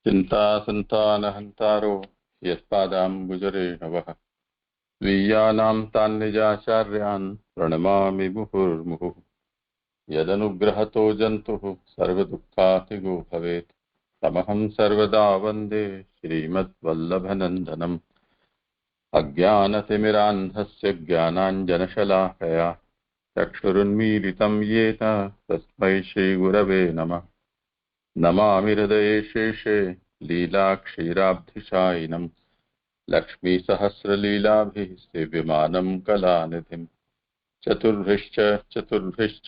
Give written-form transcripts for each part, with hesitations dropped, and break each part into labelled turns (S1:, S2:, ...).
S1: चिन्तासन्तानहन्तारो यत्पादाम्बुजरेणवः स्वीयानां तान् निजाचार्यान् प्रणमामि मुहुर्मुहुः। यदनुग्रहतो जन्तुः सर्वदुःखातिगो भवेत् तमहं सर्वदा वन्दे श्रीमद्वल्लभनन्दनम्। अज्ञानतिमिरान्धस्य ज्ञानाञ्जनशलाकया चक्षुरुन्मीलितं येन तस्मै श्रीगुरवे नमः। नमामि हृदये शेषे लीलाक्षीराब्धिशायिनम् लक्ष्मीसहस्रलीलाभिः सेव्यमानं कलानिधिम्। चतुर्भिश्च चतुर्भिश्च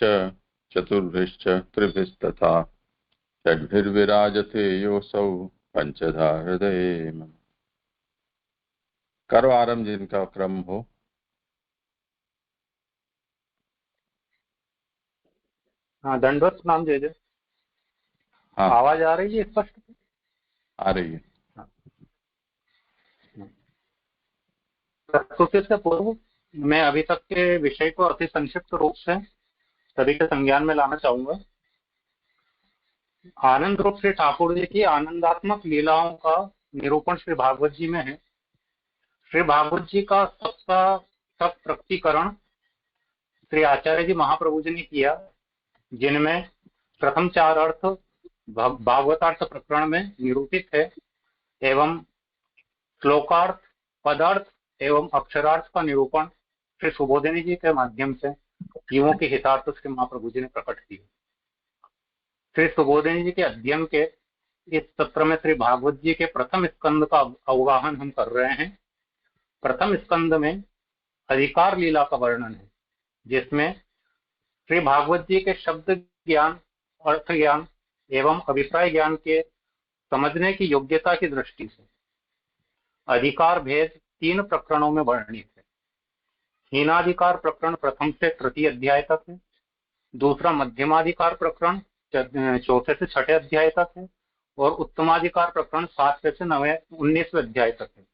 S1: चतुर्भिश्च त्रिभिस्तथा षड्भिर्विराजते योऽसौ पंचधा हृदये मम। करो आरंभ जिनका क्रम हो।
S2: हाँ, दंडवत प्रणाम जय जय।
S1: हाँ,
S2: आवाज आ रही है स्पष्ट?
S1: आ रही है।
S2: प्रस्तुति से पूर्व मैं अभी तक के विषय को अति संक्षिप्त रूप से सभी के संज्ञान में लाना चाहूंगा। आनंद रूप श्री ठाकुर जी की आनंदात्मक लीलाओं का निरूपण श्री भागवत जी में है। श्री भागवत जी का सबका सब प्रकटीकरण श्री आचार्य जी महाप्रभु जी ने किया, जिनमें प्रथम चार अर्थ भागवतार्थ प्रकरण में निरूपित है एवं श्लोकार्थ, पदार्थ एवं अक्षरार्थ का निरूपण श्री सुबोधिनी जी के माध्यम से जीवों के हितार्थ श्री महाप्रभु जी ने प्रकट किया। श्री सुबोधिनी जी के अध्ययन के इस सत्र में श्री भागवत जी के प्रथम स्कंद का अवगाहन हम कर रहे हैं। प्रथम स्कंद में अधिकार लीला का वर्णन है, जिसमें श्री भागवत जी के शब्द ज्ञान, अर्थ ज्ञान एवं अभिप्राय ज्ञान के समझने की योग्यता की दृष्टि से अधिकार भेद 3 प्रकरणों में वर्णित है। हीनाधिकार प्रकरण प्रथम से तृतीय अध्याय तक है, दूसरा मध्यमाधिकार प्रकरण 4 से 6 अध्याय तक है और उत्तमाधिकार प्रकरण 7 से 19वें अध्याय तक है।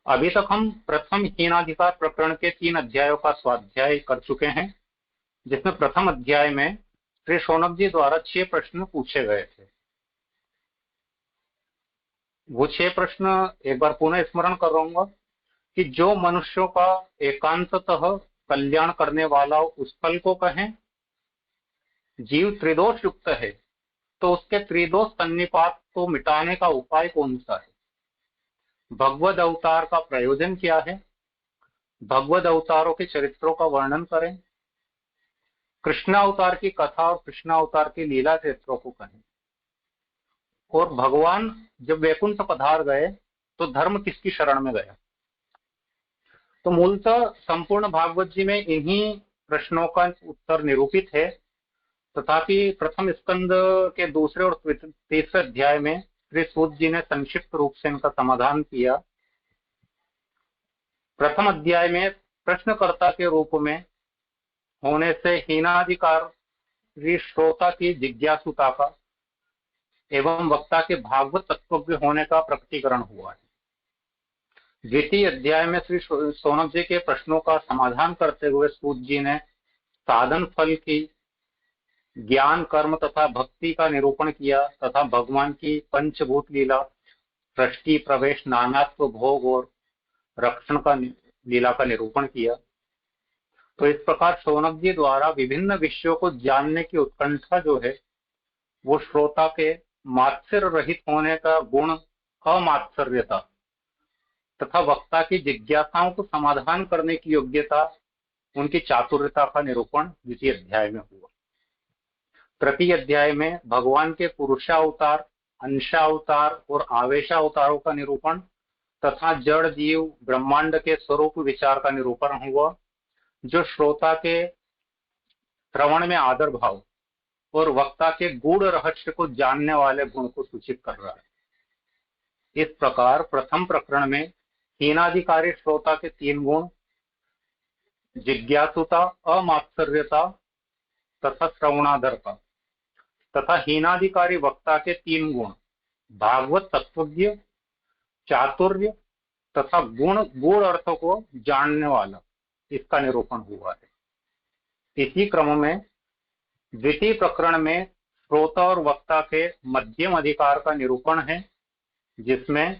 S2: अभी तक हम प्रथम हीनाधिकार प्रकरण के 3 अध्यायों का स्वाध्याय कर चुके हैं, जिसमें प्रथम अध्याय में श्री शौनक जी द्वारा 6 प्रश्न पूछे गए थे। वो 6 प्रश्न एक बार पुनः स्मरण कराऊंगा कि जो मनुष्यों का एकांततः कल्याण करने वाला उस फल को कहें, जीव त्रिदोष युक्त है तो उसके त्रिदोष सन्निपात को मिटाने का उपाय कौन सा है, भगवद अवतार का प्रयोजन क्या है, भगवद अवतारों के चरित्रों का वर्णन करें, कृष्णावतार की कथा और कृष्णावतार की लीला चरित्रों को कहें, और भगवान जब वैकुंठ पधार गए तो धर्म किसकी शरण में गया। तो मूलतः संपूर्ण भागवत जी में इन्हीं प्रश्नों का उत्तर निरूपित है। तथापि प्रथम स्कंद के दूसरे और तीसरे अध्याय में श्री सूत जी ने संक्षिप्त रूप से इनका समाधान किया। प्रथम अध्याय में प्रश्नकर्ता के रूप में होने से हीनाधिकार श्रोता की जिज्ञासुता का एवं वक्ता के भागवत तत्वज्ञ होने का प्रकटीकरण हुआ है। द्वितीय अध्याय में श्री शौनक जी के प्रश्नों का समाधान करते हुए सूत जी ने साधन फल की, ज्ञान, कर्म तथा भक्ति का निरूपण किया तथा भगवान की पंचभूत लीला, सृष्टि, प्रवेश, नानात्व, भोग और रक्षण का लीला का निरूपण किया। तो इस प्रकार शौनक जी द्वारा विभिन्न विषयों को जानने की उत्कंठा जो है वो श्रोता के मात्सर्य रहित होने का गुण, अमात्सर्यता तथा वक्ता की जिज्ञासाओं को समाधान करने की योग्यता, उनकी चातुर्यता का निरूपण द्वितीय अध्याय में हुआ। तृतीय अध्याय में भगवान के पुरुषावतार, अंशावतार और आवेशावतारों का निरूपण तथा जड़ जीव ब्रह्मांड के स्वरूप विचार का निरूपण हुआ, जो श्रोता के श्रवण में आदर भाव और वक्ता के गूढ़ रहस्य को जानने वाले गुण को सूचित कर रहा है। इस प्रकार प्रथम प्रकरण में हीनाधिकारी श्रोता के 3 गुण, जिज्ञासुता, अमात्सर्यता तथा श्रवणादरता, तथा हीनाधिकारी वक्ता के 3 गुण, भागवत तत्वज्ञ, चातुर्य तथा गुण, गूढ़ अर्थों को जानने वाला, इसका निरूपण हुआ है। इसी क्रम में द्वितीय प्रकरण में श्रोता और वक्ता के मध्यम अधिकार का निरूपण है, जिसमें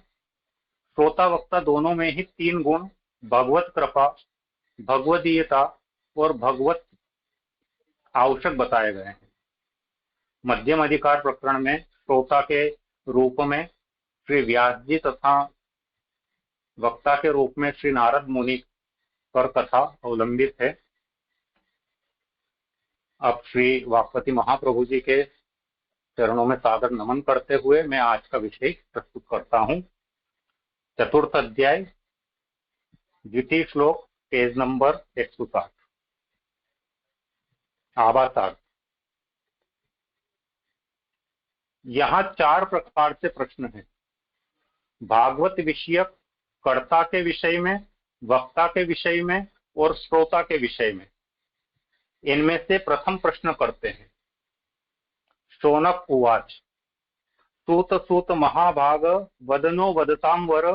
S2: श्रोता वक्ता दोनों में ही तीन गुण भगवत कृपा, भगवदीयता और भगवत आवश्यक बताए गए हैं। मध्यम अधिकार प्रकरण में श्रोता के रूप में श्री व्यास जी तथा वक्ता के रूप में श्री नारद मुनि पर कथा अवलंबित है। अब श्री वाक्पति महाप्रभु जी के चरणों में सादर नमन करते हुए मैं आज का विषय प्रस्तुत करता हूं। चतुर्थ अध्याय, द्वितीय श्लोक, पेज नंबर 160। आभासार्थ। यहाँ चार प्रकार से प्रश्न है। भागवत विषयक, कर्ता के विषय में, वक्ता के विषय में और श्रोता के विषय में। इनमें से प्रथम प्रश्न करते हैं। शौनक उवाच, सूत सूत महाभाग वदनो वदताम वर,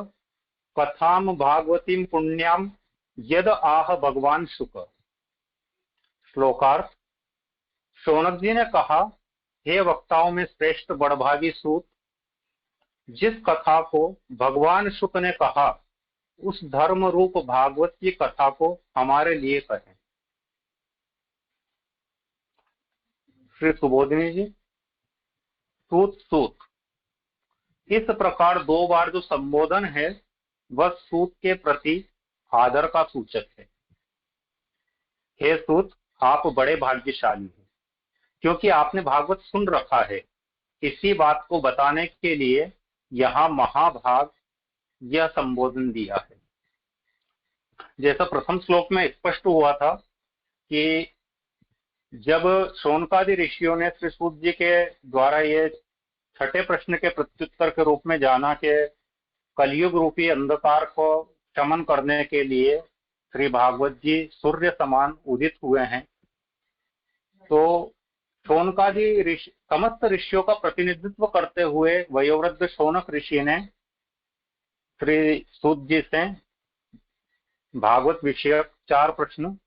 S2: कथाम भागवतीम पुण्याम यद आह भगवान शुक। श्लोकार्थ। शौनक जी ने कहा, हे वक्ताओं में श्रेष्ठ बड़भागी सूत, जिस कथा को भगवान शुक ने कहा उस धर्म रूप भागवत की कथा को हमारे लिए कहें। श्री सुबोधिनी जी। सूत सूत, इस प्रकार दो बार जो संबोधन है वह सूत के प्रति आदर का सूचक है। हे सूत, आप बड़े भाग्यशाली हैं, क्योंकि आपने भागवत सुन रखा है। इसी बात को बताने के लिए यहाँ महाभाग यह संबोधन दिया है। जैसा प्रथम श्लोक में स्पष्ट हुआ था कि जब शौनकादि ऋषियों ने श्री सूत जी के द्वारा ये छठे प्रश्न के प्रत्युत्तर के रूप में जाना कि कलयुग रूपी अंधकार को शमन करने के लिए श्री भागवत जी सूर्य समान उदित हुए हैं, तो शौनकादि ऋषि, समस्त ऋषियों का प्रतिनिधित्व करते हुए वयोवृद्ध शौनक ऋषि ने श्री सूत जी से भागवत विषयक चार प्रश्न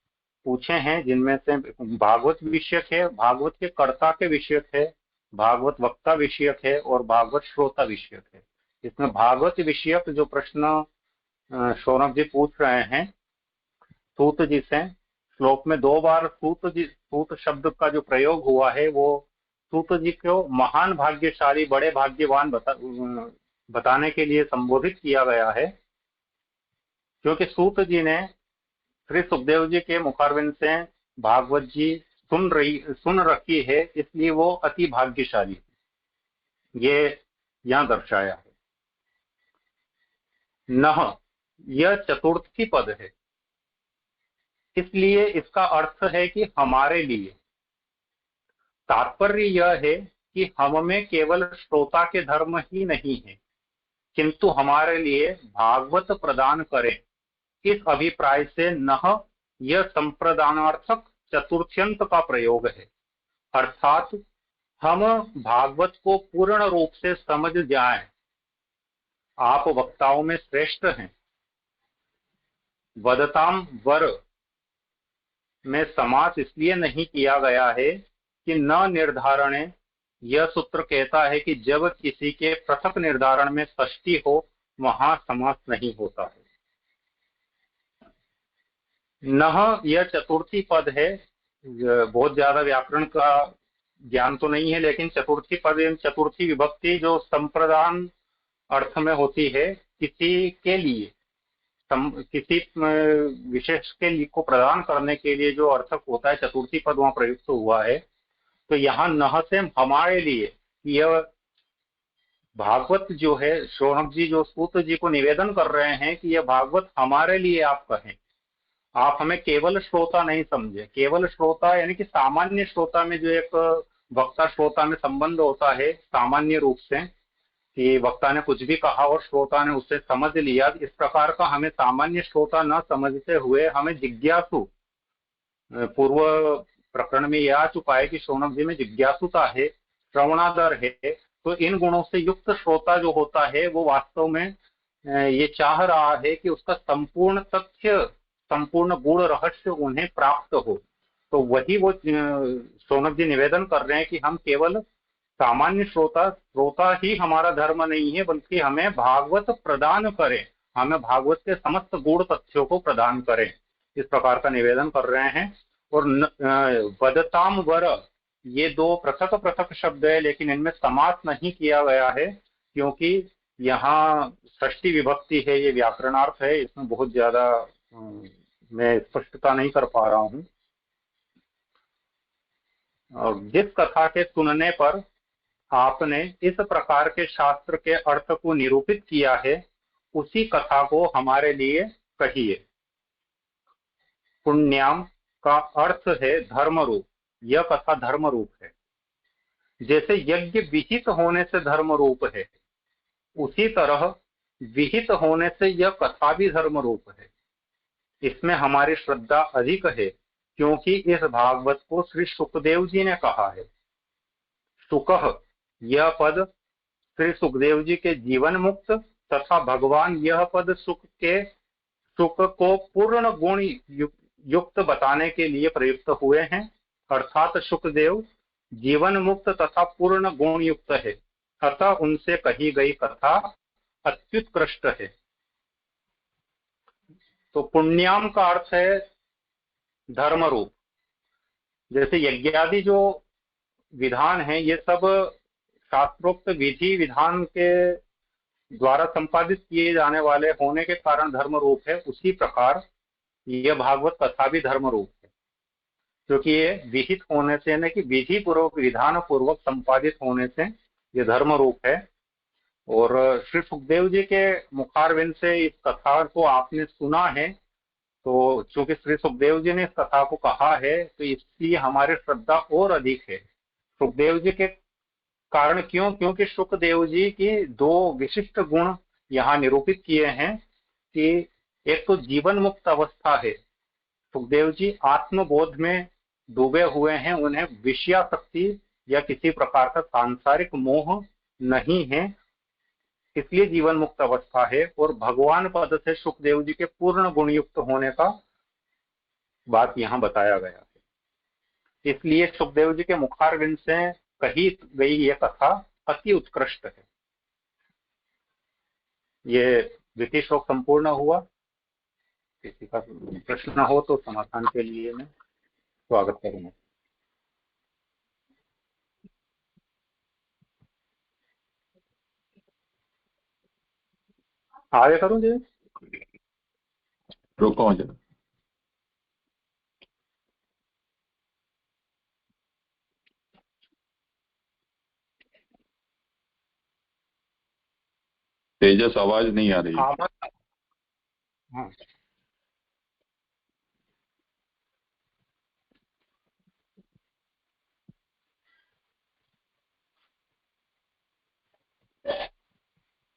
S2: पूछे हैं, जिनमें से भागवत विषयक है, भागवत के कर्ता के विषयक है, भागवत वक्ता विषयक है और भागवत श्रोता विषयक है। इसमें भागवत विषयक जो प्रश्न शौनक जी पूछ रहे हैं सूत जी से, श्लोक में दो बार सूत शब्द का जो प्रयोग हुआ है वो सूत जी को महान भाग्यशाली, बड़े भाग्यवान बताने के लिए संबोधित किया गया है, क्योंकि सूत जी ने श्री सुखदेव जी के मुखारविंद से भागवत जी सुन रखी है, इसलिए वो अति भाग्यशाली, ये यहाँ दर्शाया है। नह, यह चतुर्थी पद है, इसलिए इसका अर्थ है कि हमारे लिए। तात्पर्य यह है कि हम में केवल श्रोता के धर्म ही नहीं है, किंतु हमारे लिए भागवत प्रदान करें, इस अभिप्राय से नह यह संप्रदानार्थक चतुर्थ्यंत का प्रयोग है। अर्थात हम भागवत को पूर्ण रूप से समझ जाएं। आप वक्ताओं में श्रेष्ठ हैं। वदताम वर में समास इसलिए नहीं किया गया है कि न निर्धारणे, यह सूत्र कहता है कि जब किसी के पृथक निर्धारण में षष्ठी हो वहां समास नहीं होता है। नह यह चतुर्थी पद है। बहुत ज्यादा व्याकरण का ज्ञान तो नहीं है, लेकिन चतुर्थी पद एवं चतुर्थी विभक्ति जो संप्रदान अर्थ में होती है, किसी के लिए, किसी विशेष के लिए को प्रदान करने के लिए जो अर्थक होता है, चतुर्थी पद वहां प्रयुक्त हुआ है। तो यहाँ नह से हमारे लिए, यह भागवत जो है, शौनक जी जो सूत जी को निवेदन कर रहे हैं कि यह भागवत हमारे लिए आप कहें। आप हमें केवल श्रोता नहीं समझे। केवल श्रोता यानी कि सामान्य श्रोता में जो एक वक्ता श्रोता में संबंध होता है सामान्य रूप से, कि वक्ता ने कुछ भी कहा और श्रोता ने उससे समझ लिया, इस प्रकार का हमें सामान्य श्रोता न समझते हुए हमें जिज्ञासु, पूर्व प्रकरण में यह आ चुका है कि शौनक जी में जिज्ञासुता है, श्रवणादर है, तो इन गुणों से युक्त श्रोता जो होता है वो वास्तव में ये चाह रहा है कि उसका संपूर्ण तथ्य, संपूर्ण गूढ़ रहस्य उन्हें प्राप्त हो। तो वही वो शौनक जी निवेदन कर रहे हैं कि हम केवल सामान्य श्रोता ही हमारा धर्म नहीं है, बल्कि हमें भागवत प्रदान करे, हमें भागवत के समस्त गुण तथ्यों को प्रदान करें, इस प्रकार का निवेदन कर रहे हैं। और वदताम वर, ये दो पृथक पृथक शब्द है, लेकिन इनमें समास नहीं किया गया है, क्योंकि यहाँ षष्ठी विभक्ति है, ये व्याकरणार्थ है, इसमें बहुत ज्यादा मैं स्पष्टता नहीं कर पा रहा हूँ। और जिस कथा के सुनने पर आपने इस प्रकार के शास्त्र के अर्थ को निरूपित किया है, उसी कथा को हमारे लिए कहिए। पुण्याम का अर्थ है धर्म रूप, यह कथा धर्म रूप है। जैसे यज्ञ विहित होने से धर्म रूप है, उसी तरह विहित होने से यह कथा भी धर्म रूप है। इसमें हमारी श्रद्धा अधिक है, क्योंकि इस भागवत को श्री सुखदेव जी ने कहा है। सुकह, यह पद श्री सुखदेव जी के जीवन मुक्त तथा भगवान यह पद सुख को पूर्ण गुण युक्त बताने के लिए प्रयुक्त हुए हैं, अर्थात सुखदेव जीवन मुक्त तथा पूर्ण गुण युक्त है, अतः उनसे कही गई कथा अत्युत्कृष्ट है। तो पुण्याम का अर्थ है धर्म रूप। जैसे यज्ञादि जो विधान है, ये सब शास्त्रोक्त विधि विधान के द्वारा संपादित किए जाने वाले होने के कारण धर्म रूप है, उसी प्रकार यह भागवत कथा भी धर्म रूप है, क्योंकि ये विहित होने से, न कि विधि पूर्वक विधान पूर्वक संपादित होने से ये धर्म रूप है। और श्री सुखदेव जी के मुखारविंद से इस कथा को आपने सुना है, तो चूंकि श्री सुखदेव जी ने इस कथा को कहा है, तो इसकी हमारी श्रद्धा और अधिक है। सुखदेव जी के कारण क्यों? क्योंकि सुखदेव जी की दो विशिष्ट गुण यहाँ निरूपित किए हैं कि एक तो जीवन मुक्त अवस्था है, सुखदेव जी आत्मबोध में डूबे हुए हैं, उन्हें विषयासक्ति या किसी प्रकार का सांसारिक मोह नहीं है, इसलिए जीवन मुक्त अवस्था है। और भगवान पद से सुखदेव जी के पूर्ण गुणयुक्त होने का बात यहाँ बताया गया है, इसलिए सुखदेव जी के मुखारविंद से कही गई ये कथा अति उत्कृष्ट है। ये द्वितीय श्लोक संपूर्ण हुआ। किसी का प्रश्न हो तो समाधान के लिए मैं स्वागत करूंगा। आगे करूं जी?
S1: रुको जरा। तेजस, आवाज नहीं आ रही।
S2: हाँ,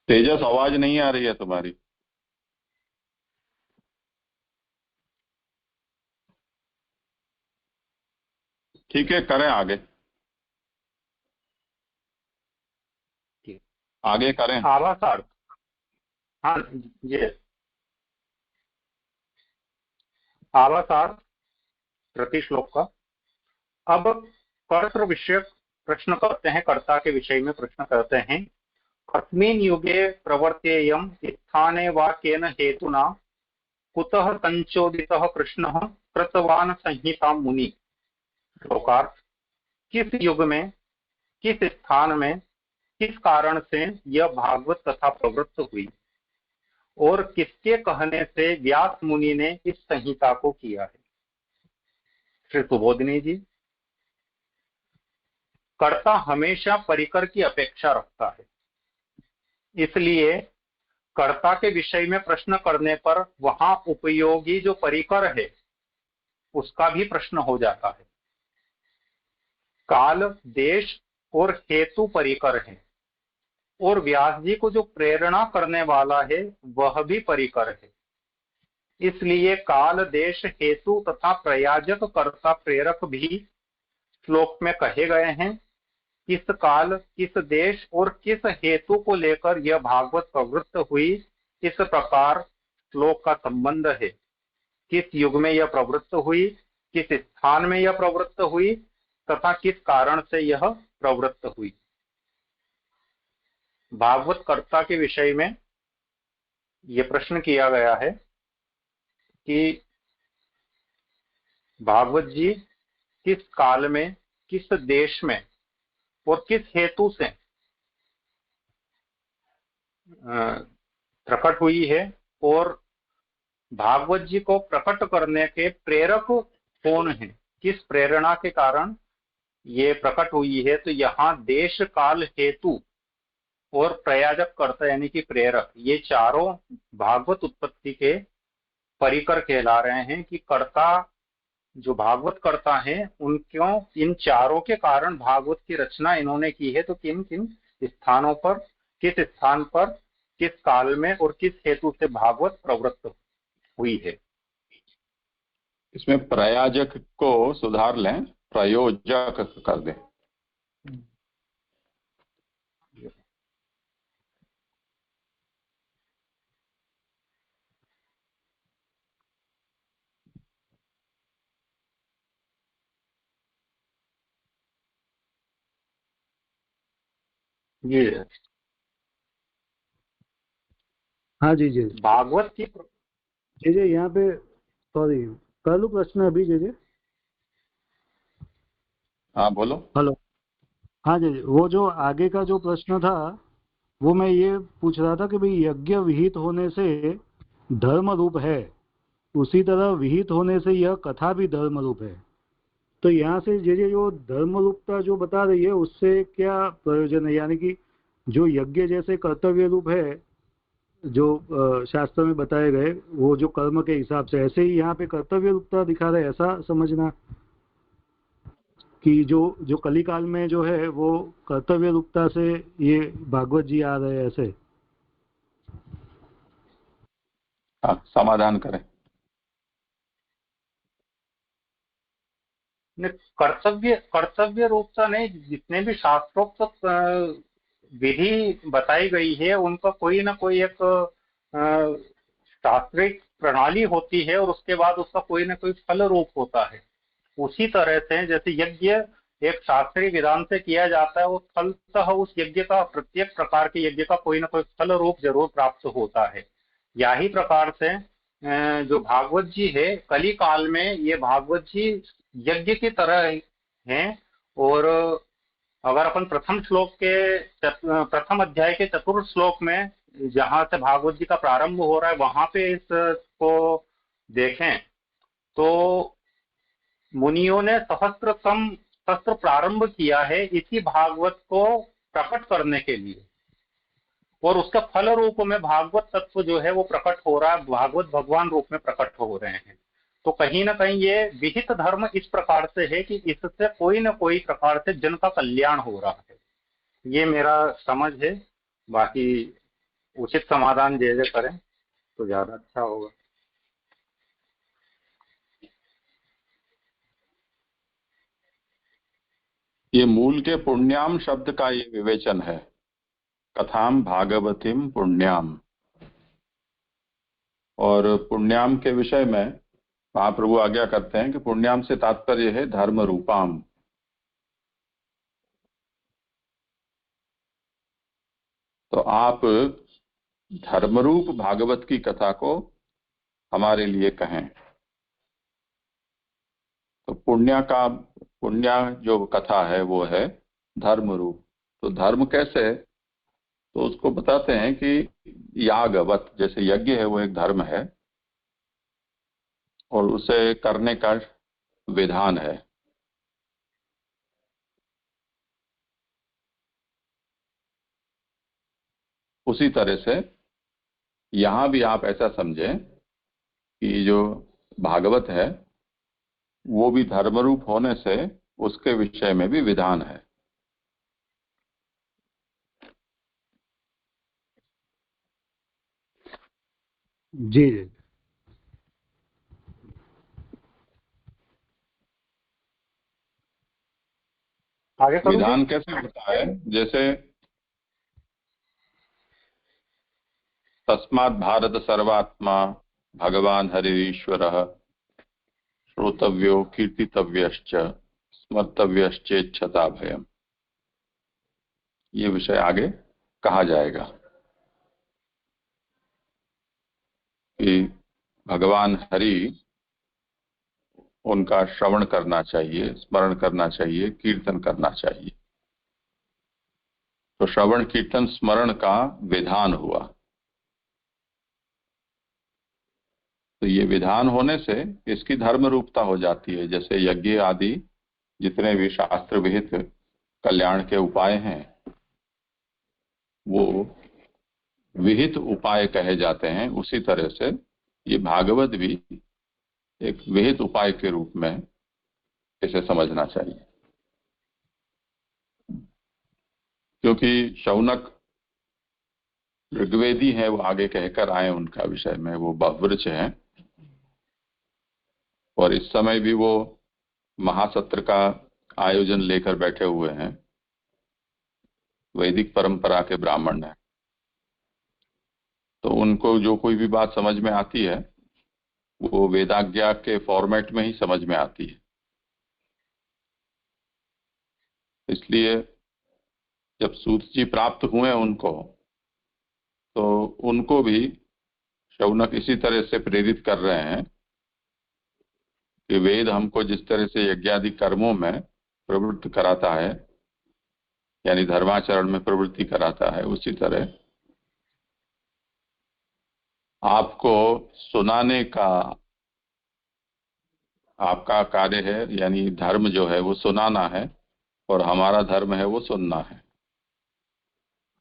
S1: तेजस, आवाज नहीं आ रही है तुम्हारी। ठीक है, करें आगे। आगे करें।
S2: आवासार्थ, हाँ ये आवासार्थ प्रति श्लोक का। अब कर्तृ विषय प्रश्न करते हैं, कर्ता के विषय में प्रश्न करते हैं। कस्मिन् युगे प्रवर्तेयं स्थाने वा केन हेतुना कुतः संचोदितः प्रश्नः कृतवान् संहितां मुनि। श्लोकार्थ, किस युग में, किस स्थान में, किस कारण से यह भागवत कथा प्रवृत्त हुई और किसके कहने से व्यास मुनि ने इस संहिता को किया है। श्री सुबोधिनी जी, कर्ता हमेशा परिकर की अपेक्षा रखता है, इसलिए कर्ता के विषय में प्रश्न करने पर वहां उपयोगी जो परिकर है उसका भी प्रश्न हो जाता है। काल, देश और हेतु परिकर है, और व्यास जी को जो प्रेरणा करने वाला है वह भी परिकर है। इसलिए काल, देश, हेतु तथा प्रयाजक, कर्ता, प्रेरक भी श्लोक में कहे गए हैं। किस काल, किस देश और किस हेतु को लेकर यह भागवत प्रवृत्त हुई, इस प्रकार श्लोक का संबंध है। किस युग में यह प्रवृत्त हुई, किस स्थान में यह प्रवृत्त हुई तथा किस कारण से यह प्रवृत्त हुई। भागवत कर्ता के विषय में ये प्रश्न किया गया है कि भागवत जी किस काल में, किस देश में और किस हेतु से प्रकट हुई है, और भागवत जी को प्रकट करने के प्रेरक कौन है, किस प्रेरणा के कारण ये प्रकट हुई है। तो यहाँ देश, काल, हेतु और प्रयाजक कर्ता यानी कि प्रेरक, ये चारों भागवत उत्पत्ति के परिकर कहला रहे हैं कि कर्ता जो भागवत कर्ता हैं उनको इन चारों के कारण भागवत की रचना इन्होंने की है। तो किन किन स्थानों पर, किस स्थान पर, किस काल में और किस हेतु से भागवत प्रवृत्त हुई है।
S1: इसमें प्रयाजक को सुधार लें, प्रयोजक कर दें।
S2: ये
S3: हाँ जी जी
S2: भागवत की
S3: जी जी यहाँ पे सॉरी कर लूँ प्रश्न अभी जी जी।
S1: हाँ बोलो।
S3: हेलो। हाँ जी जी, वो जो आगे का जो प्रश्न था वो मैं ये पूछ रहा था कि भाई यज्ञ विहित होने से धर्म रूप है, उसी तरह विहित होने से यह कथा भी धर्म रूप है। तो यहाँ से ये जो धर्म रूपता जो बता रही है उससे क्या प्रयोजन है, यानी कि जो यज्ञ जैसे कर्तव्य रूप है जो शास्त्र में बताए गए वो जो कर्म के हिसाब से, ऐसे ही यहाँ पे कर्तव्य रूपता दिखा रहे, ऐसा समझना कि जो जो कली काल में जो है वो कर्तव्य रूपता से ये भागवत जी आ रहे हैं ऐसे।
S1: हाँ, समाधान करें।
S2: कर्तव्य रूपता नहीं, जितने भी शास्त्रोक्त विधि बताई गई है उनका कोई ना कोई एक शास्त्रिक प्रणाली होती है और उसके बाद उसका कोई ना कोई फल रूप होता है। उसी तरह से जैसे यज्ञ एक शास्त्रीय विधान से किया जाता है, वो फलतः उस यज्ञ का, प्रत्येक प्रकार के यज्ञ का कोई ना कोई फल रूप जरूर प्राप्त होता है। यही प्रकार से जो भागवत जी है कली काल में, ये भागवत जी यज्ञ की तरह हैं। और अगर अपन प्रथम श्लोक के प्रथम अध्याय के चतुर्थ श्लोक में जहां से भागवत जी का प्रारंभ हो रहा है वहां पे इसको देखें तो मुनियों ने सहस्त्र प्रारंभ किया है इसी भागवत को प्रकट करने के लिए, और उसका फल रूप में भागवत तत्व जो है वो प्रकट हो रहा है, भागवत भगवान रूप में प्रकट हो रहे हैं। तो कहीं ना कहीं ये विहित धर्म इस प्रकार से है कि इससे कोई ना कोई प्रकार से जन का कल्याण हो रहा है। ये मेरा समझ है, बाकी उचित समाधान जैसे करें तो ज्यादा अच्छा होगा।
S1: ये मूल के पुण्याम शब्द का ये विवेचन है, कथाम भागवतीम पुण्याम। और पुण्याम के विषय में महाप्रभु आज्ञा करते हैं कि पुण्याम से तात्पर्य है धर्म रूपाम। तो आप धर्मरूप भागवत की कथा को हमारे लिए कहें। तो पुण्य जो कथा है वो है धर्म रूप। तो धर्म कैसे है, तो उसको बताते हैं कि यागवत, जैसे यज्ञ है वो एक धर्म है और उसे करने का विधान है। उसी तरह से यहां भी आप ऐसा समझें कि जो भागवत है वो भी धर्मरूप होने से उसके विषय में भी विधान है।
S3: जी जी
S2: आगे करूँ
S1: विधान कैसे होता है, जैसे तस्मात् भारत सर्वात्मा भगवान हरिश्वरः श्रोतव्यो कीर्तितव्यश्च स्मर्तव्यश्चेच्छता भयम्। ये विषय आगे कहा जाएगा कि भगवान हरि उनका श्रवण करना चाहिए, स्मरण करना चाहिए, कीर्तन करना चाहिए। तो श्रवण कीर्तन स्मरण का विधान हुआ। तो ये विधान होने से इसकी धर्म रूपता हो जाती है। जैसे यज्ञ आदि जितने भी शास्त्र विहित कल्याण के उपाय हैं वो विहित उपाय कहे जाते हैं। उसी तरह से ये भागवत भी एक विहित उपाय के रूप में इसे समझना चाहिए। क्योंकि शौनक ऋग्वेदी है, वो आगे कहकर आए उनका विषय में, वो बहुवृच हैं और इस समय भी वो महासत्र का आयोजन लेकर बैठे हुए हैं। वैदिक परंपरा के ब्राह्मण हैं, तो उनको जो कोई भी बात समझ में आती है वो वेदाज्ञा के फॉर्मेट में ही समझ में आती है। इसलिए जब सूत जी प्राप्त हुए उनको, तो उनको भी शौनक इसी तरह से प्रेरित कर रहे हैं कि वेद हमको जिस तरह से यज्ञादि कर्मों में प्रवृत्त कराता है, यानी धर्माचरण में प्रवृत्ति कराता है, उसी तरह आपको सुनाने का आपका कार्य है। यानी धर्म जो है वो सुनाना है और हमारा धर्म है वो सुनना है।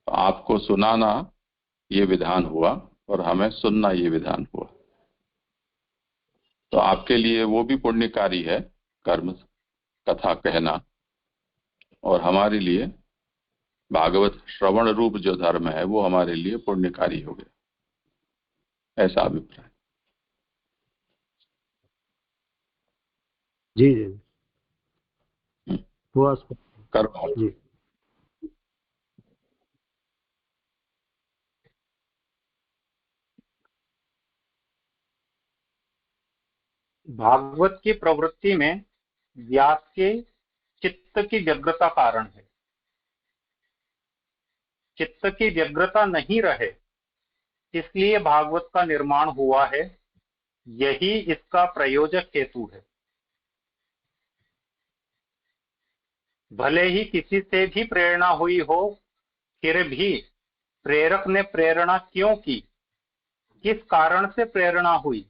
S1: तो आपको सुनाना ये विधान हुआ और हमें सुनना ये विधान हुआ। तो आपके लिए वो भी पुण्यकारी है कर्म कथा कहना, और हमारे लिए भागवत श्रवण रूप जो धर्म है वो हमारे लिए पुण्यकारी हो गया, ऐसा अभिप्राय।
S3: जी जी हुआ
S1: कर्म
S3: जी।
S2: भागवत की प्रवृत्ति में व्यास के चित्त की व्यग्रता कारण है। चित्त की व्यग्रता नहीं रहे इसलिए भागवत का निर्माण हुआ है, यही इसका प्रयोजक हेतु है। भले ही किसी से भी प्रेरणा हुई हो, फिर भी प्रेरक ने प्रेरणा क्यों की, किस कारण से प्रेरणा हुई,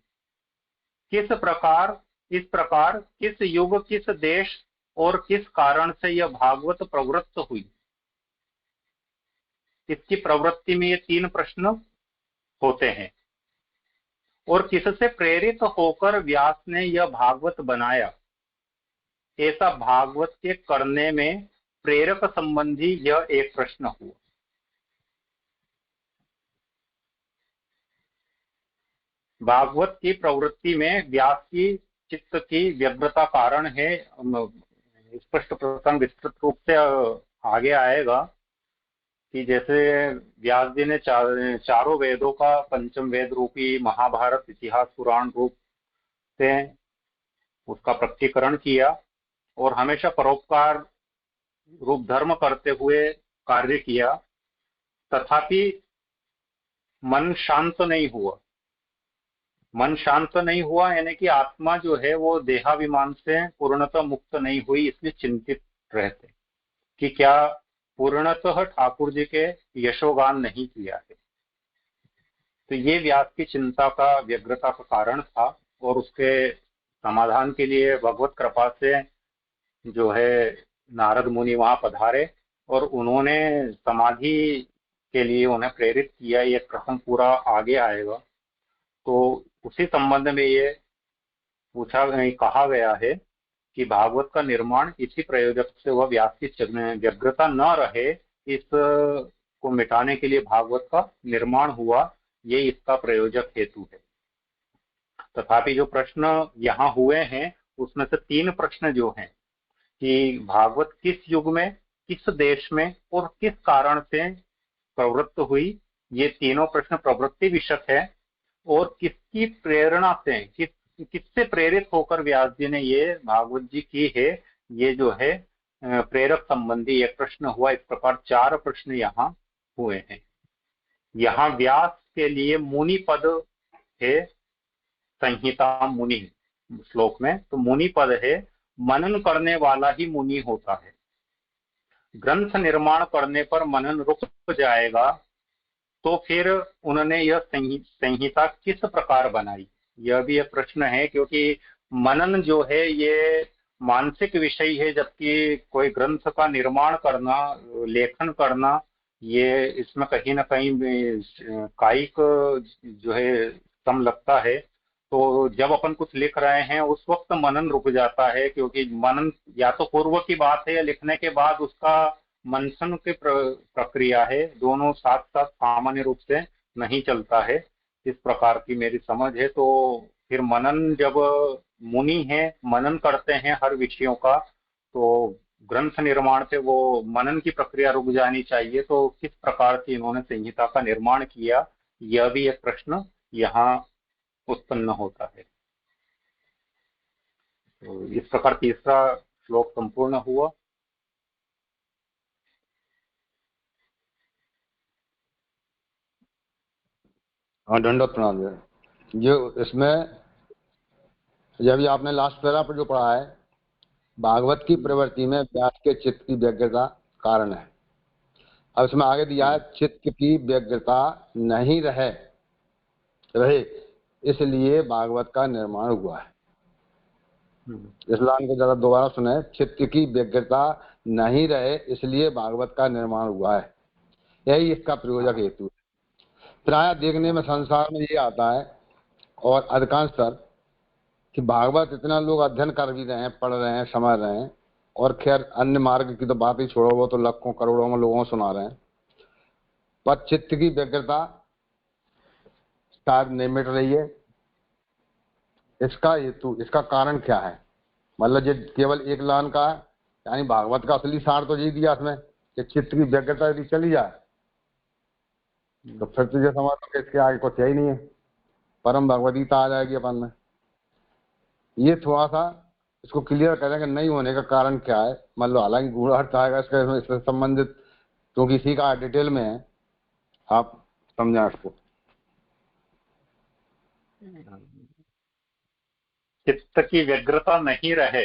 S2: किस प्रकार, इस प्रकार किस युग, किस देश और किस कारण से यह भागवत प्रवृत्त हुई। इसकी प्रवृत्ति में ये 3 प्रश्न होते हैं। और किससे प्रेरित होकर व्यास ने यह भागवत बनाया, ऐसा भागवत के करने में प्रेरक संबंधी यह एक प्रश्न हुआ। भागवत की प्रवृत्ति में व्यास की चित्त की व्यग्रता कारण है। स्पष्ट प्रसंग विस्तृत रूप से आगे आएगा कि जैसे व्यास जी ने चारों वेदों का पंचम वेद रूपी महाभारत इतिहास पुराण रूप से उसका प्रकटीकरण किया और हमेशा परोपकार रूप धर्म करते हुए कार्य किया, तथापि मन शांत नहीं हुआ। मन शांत नहीं हुआ यानी कि आत्मा जो है वो देहाभिमान से पूर्णतः मुक्त नहीं हुई, इसलिए चिंतित रहते कि क्या पूर्णतः ठाकुर जी के यशोगान नहीं किया है। तो ये व्यास की चिंता का, व्यग्रता का कारण था और उसके समाधान के लिए भगवत कृपा से जो है नारद मुनि वहां पधारे और उन्होंने समाधि के लिए उन्हें प्रेरित किया। ये प्रसंग पूरा आगे आएगा। तो उसी संबंध में ये कहा गया है कि भागवत का निर्माण इसी प्रयोजक से हुआ। व्यास की व्यग्रता न रहे इस को मिटाने के लिए भागवत का निर्माण हुआ, ये इसका प्रयोजक हेतु है। तथापि जो प्रश्न यहाँ हुए हैं उसमें से 3 प्रश्न जो हैं कि भागवत किस युग में, किस देश में और किस कारण से प्रवृत्त हुई, ये तीनों प्रश्न प्रवृत्ति विषय है। और किसकी प्रेरणा से, किससे प्रेरित होकर व्यास जी ने ये भागवत जी की है, ये जो है प्रेरक संबंधी एक प्रश्न हुआ। इस प्रकार 4 प्रश्न यहाँ हुए हैं। यहाँ व्यास के लिए मुनि पद है, संहिता मुनि श्लोक में, तो मुनि पद है, मनन करने वाला ही मुनि होता है। ग्रंथ निर्माण करने पर मनन रुक जाएगा, तो फिर उन्होंने यह संहिता किस प्रकार बनाई, यह भी एक प्रश्न है। क्योंकि मनन जो है ये मानसिक विषय है, जबकि कोई ग्रंथ का निर्माण करना, लेखन करना, ये इसमें कहीं ना कहीं कायिक जो है सम लगता है। तो जब अपन कुछ लिख रहे हैं उस वक्त मनन रुक जाता है, क्योंकि मनन या तो पूर्व की बात है या लिखने के बाद उसका मंथन की प्रक्रिया है, दोनों साथ साथ सामान्य रूप से नहीं चलता है। इस प्रकार की मेरी समझ है। तो फिर मनन, जब मुनि है मनन करते हैं हर विषयों का, तो ग्रंथ निर्माण से वो मनन की प्रक्रिया रुक जानी चाहिए। तो किस प्रकार से इन्होंने संहिता का निर्माण किया, यह भी एक प्रश्न यहाँ उत्पन्न होता है। तो इस प्रकार तीसरा श्लोक संपूर्ण हुआ।
S4: हाँ, दंडवत प्रणाम। जो इसमें जब आपने लास्ट पैरा पर जो पढ़ा है, भागवत की प्रवृत्ति में व्यास के चित्त की व्यग्रता कारण है। अब इसमें आगे दिया है, चित्त की व्यग्रता नहीं रहे इसलिए भागवत का निर्माण हुआ है। इस लाइन को जरा दोबारा सुने, चित्त की व्यग्रता नहीं रहे इसलिए भागवत का निर्माण हुआ है, यही इसका प्रयोजक हेतु है। प्राय देखने में संसार में ये आता है और अधिकांशतर कि भागवत इतना लोग अध्ययन कर भी रहे हैं, पढ़ रहे हैं, समझ रहे हैं, और खैर अन्य मार्ग की तो बात ही छोड़ो, वो तो लाखों करोड़ों में लोगों को सुना रहे हैं, पर चित्त की व्यग्रता शायद नहीं मिट रही है। इसका हेतु, इसका कारण क्या है? मतलब ये केवल एक लाइन का है, यानी भागवत का असली सार तो यही दिया इसमें कि चित्त की व्यग्रता यदि चली जाए तो फिर तुझे समझ लो इसके आगे कुछ है ही नहीं है, परम भगवदगीता आ जाएगी अपन में। ये थोड़ा सा इसको क्लियर करेंगे नहीं होने का कारण क्या है। मतलब हालांकि गूढ़ार्थ आएगा इसका, इससे संबंधित, क्योंकि इसी का डिटेल में है, आप समझा इसको।
S2: चित्त की व्यग्रता नहीं रहे,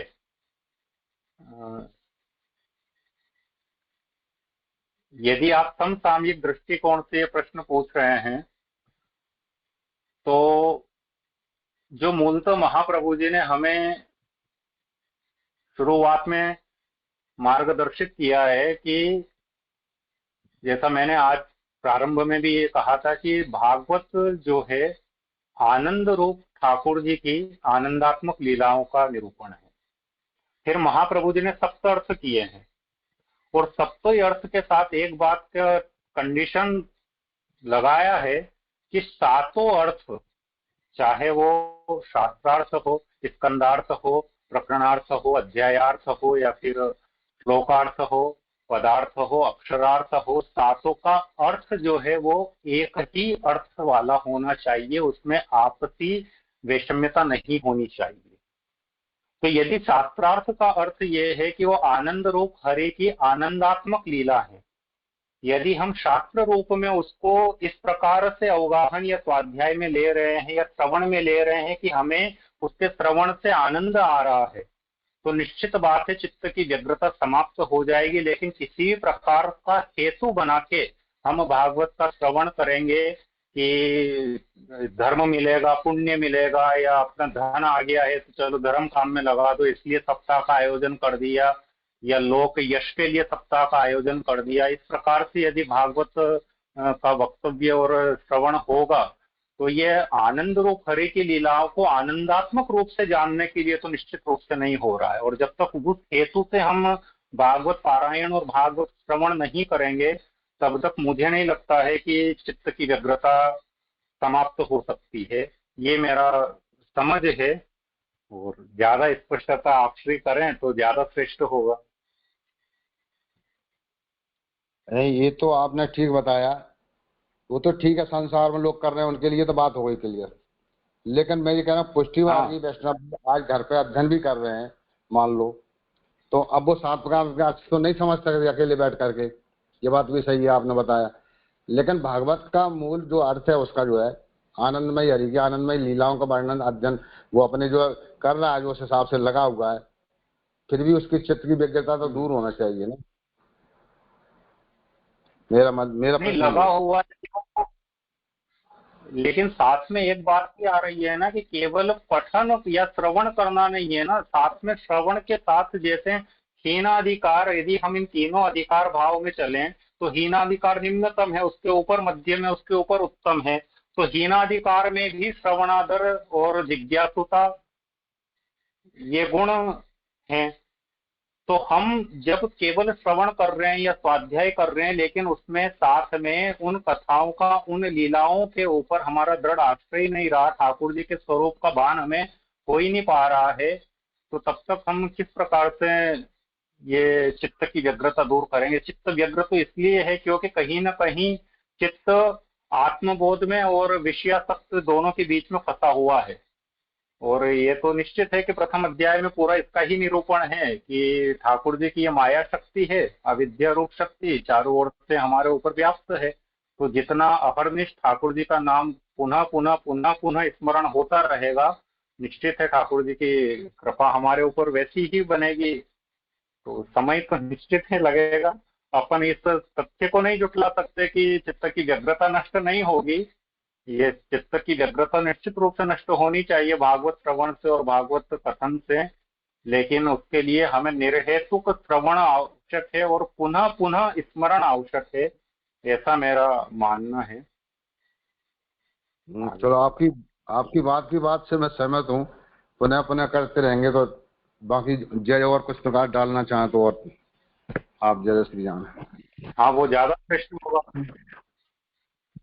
S2: यदि आप समसामयिक दृष्टिकोण से ये प्रश्न पूछ रहे हैं, तो जो मूलतः महाप्रभु जी ने हमें शुरुआत में मार्गदर्शित किया है कि जैसा मैंने आज प्रारंभ में भी ये कहा था कि भागवत जो है आनंद रूप ठाकुर जी की आनंदात्मक लीलाओं का निरूपण है। फिर महाप्रभु जी ने सप्त अर्थ किए हैं, और सप्त अर्थ के साथ एक बात का कंडीशन लगाया है कि सातों अर्थ, चाहे वो शास्त्रार्थ हो, स्कंदार्थ हो, प्रकरणार्थ हो, अध्यायार्थ हो, या फिर श्लोकार्थ हो, पदार्थ हो, अक्षरार्थ हो, सातों का अर्थ जो है वो एक ही अर्थ वाला होना चाहिए, उसमें आपसी वैषम्यता नहीं होनी चाहिए। तो यदि शास्त्रार्थ का अर्थ ये है कि वो आनंद रूप हरि की आनंदात्मक लीला है, यदि हम शास्त्र रूप में उसको इस प्रकार से अवगाहन या स्वाध्याय में ले रहे हैं या श्रवण में ले रहे हैं कि हमें उसके श्रवण से आनंद आ रहा है, तो निश्चित बात है चित्त की व्यग्रता समाप्त हो जाएगी। लेकिन किसी भी प्रकार का हेतु बना के हम भागवत का श्रवण करेंगे कि धर्म मिलेगा, पुण्य मिलेगा, या अपना धन आ गया है तो चलो धर्म काम में लगा दो, इसलिए सप्ताह का आयोजन कर दिया, या लोक यश के लिए सप्ताह का आयोजन कर दिया, इस प्रकार से यदि भागवत का वक्तव्य और श्रवण होगा तो ये आनंद रूप हरि की लीलाओं को आनंदात्मक रूप से जानने के लिए तो निश्चित रूप से नहीं हो रहा है। और जब तक उस हेतु से हम भागवत पारायण और भागवत श्रवण नहीं करेंगे, तब तक मुझे नहीं लगता है कि चित्त की व्यग्रता समाप्त हो सकती है। ये मेरा समझ है, और ज्यादा स्पष्टता आप श्री करें तो ज्यादा श्रेष्ठ होगा।
S4: नहीं, ये तो आपने ठीक बताया, वो तो ठीक है, संसार में लोग कर रहे हैं उनके लिए तो बात हो गई क्लियर। लेकिन मैं ये कह रहा हूँ पुष्टिवादी वैष्णव आज घर पे अध्ययन भी कर रहे हैं मान लो, तो अब वो सात प्रकार तो नहीं समझ सकते अकेले बैठ करके, ये बात भी सही है आपने बताया। लेकिन भागवत का मूल जो अर्थ है उसका जो है आनंदमय हरि की आनंदमय लीलाओं का वर्णन अध्ययन वो अपने जो कर रहा है जो उस हिसाब से लगा हुआ है, फिर भी उसकी चित्त की व्यग्रता तो दूर होना चाहिए ना। मेरा
S2: नहीं,
S4: प्रश्न
S2: लगा
S4: ये है।
S2: हुआ है, लेकिन साथ में एक बात भी आ रही है ना कि केवल पठन या श्रवण करना नहीं है ना, साथ में श्रवण के साथ जैसे हीनाधिकार, यदि हम इन तीनों अधिकार भाव में चलें तो हीनाधिकार निम्नतम है, उसके ऊपर मध्यम है, उसके ऊपर उत्तम है। तो हीनाधिकार में भी श्रवणादर और जिज्ञासुता ये गुण हैं। तो हम जब केवल श्रवण कर रहे हैं या स्वाध्याय कर रहे हैं, लेकिन उसमें साथ में उन कथाओं का, उन लीलाओं के ऊपर हमारा दृढ़ आश्रय नहीं रहा, ठाकुर जी के स्वरूप का भान हमें हो ही नहीं पा रहा है, तो तब तक हम किस प्रकार से ये चित्त की व्यग्रता दूर करेंगे। चित्त व्यग्र तो इसलिए है क्योंकि कहीं ना कहीं चित्त आत्मबोध में और विषयासक्त दोनों के बीच में फंसा हुआ है। और ये तो निश्चित है कि प्रथम अध्याय में पूरा इसका ही निरूपण है कि ठाकुर जी की ये माया शक्ति है, अविद्या रूप शक्ति चारों ओर से हमारे ऊपर व्याप्त है। तो जितना अहर्निश ठाकुर जी का नाम पुनः पुनः पुनः पुनः स्मरण होता रहेगा, निश्चित है ठाकुर जी की कृपा हमारे ऊपर वैसी ही बनेगी। तो समय तो निश्चित ही लगेगा। अपन इस तथ्य को नहीं जुटला सकते कि चित्त की व्यग्रता नष्ट नहीं होगी। ये चित्त की व्यग्रता निश्चित रूप से नष्ट होनी चाहिए भागवत श्रवण से और भागवत कथन से, लेकिन उसके लिए हमें निर्हेतुक श्रवण आवश्यक है और पुनः पुनः स्मरण आवश्यक है, ऐसा मेरा मानना है।
S4: चलो आपकी बात से मैं सहमत हूँ। पुनः पुनः करते रहेंगे तो बाकी जय और कुछ प्रकार डालना चाहें तो और आप जय श्री राम।
S2: हाँ, वो ज्यादा प्रश्न होगा।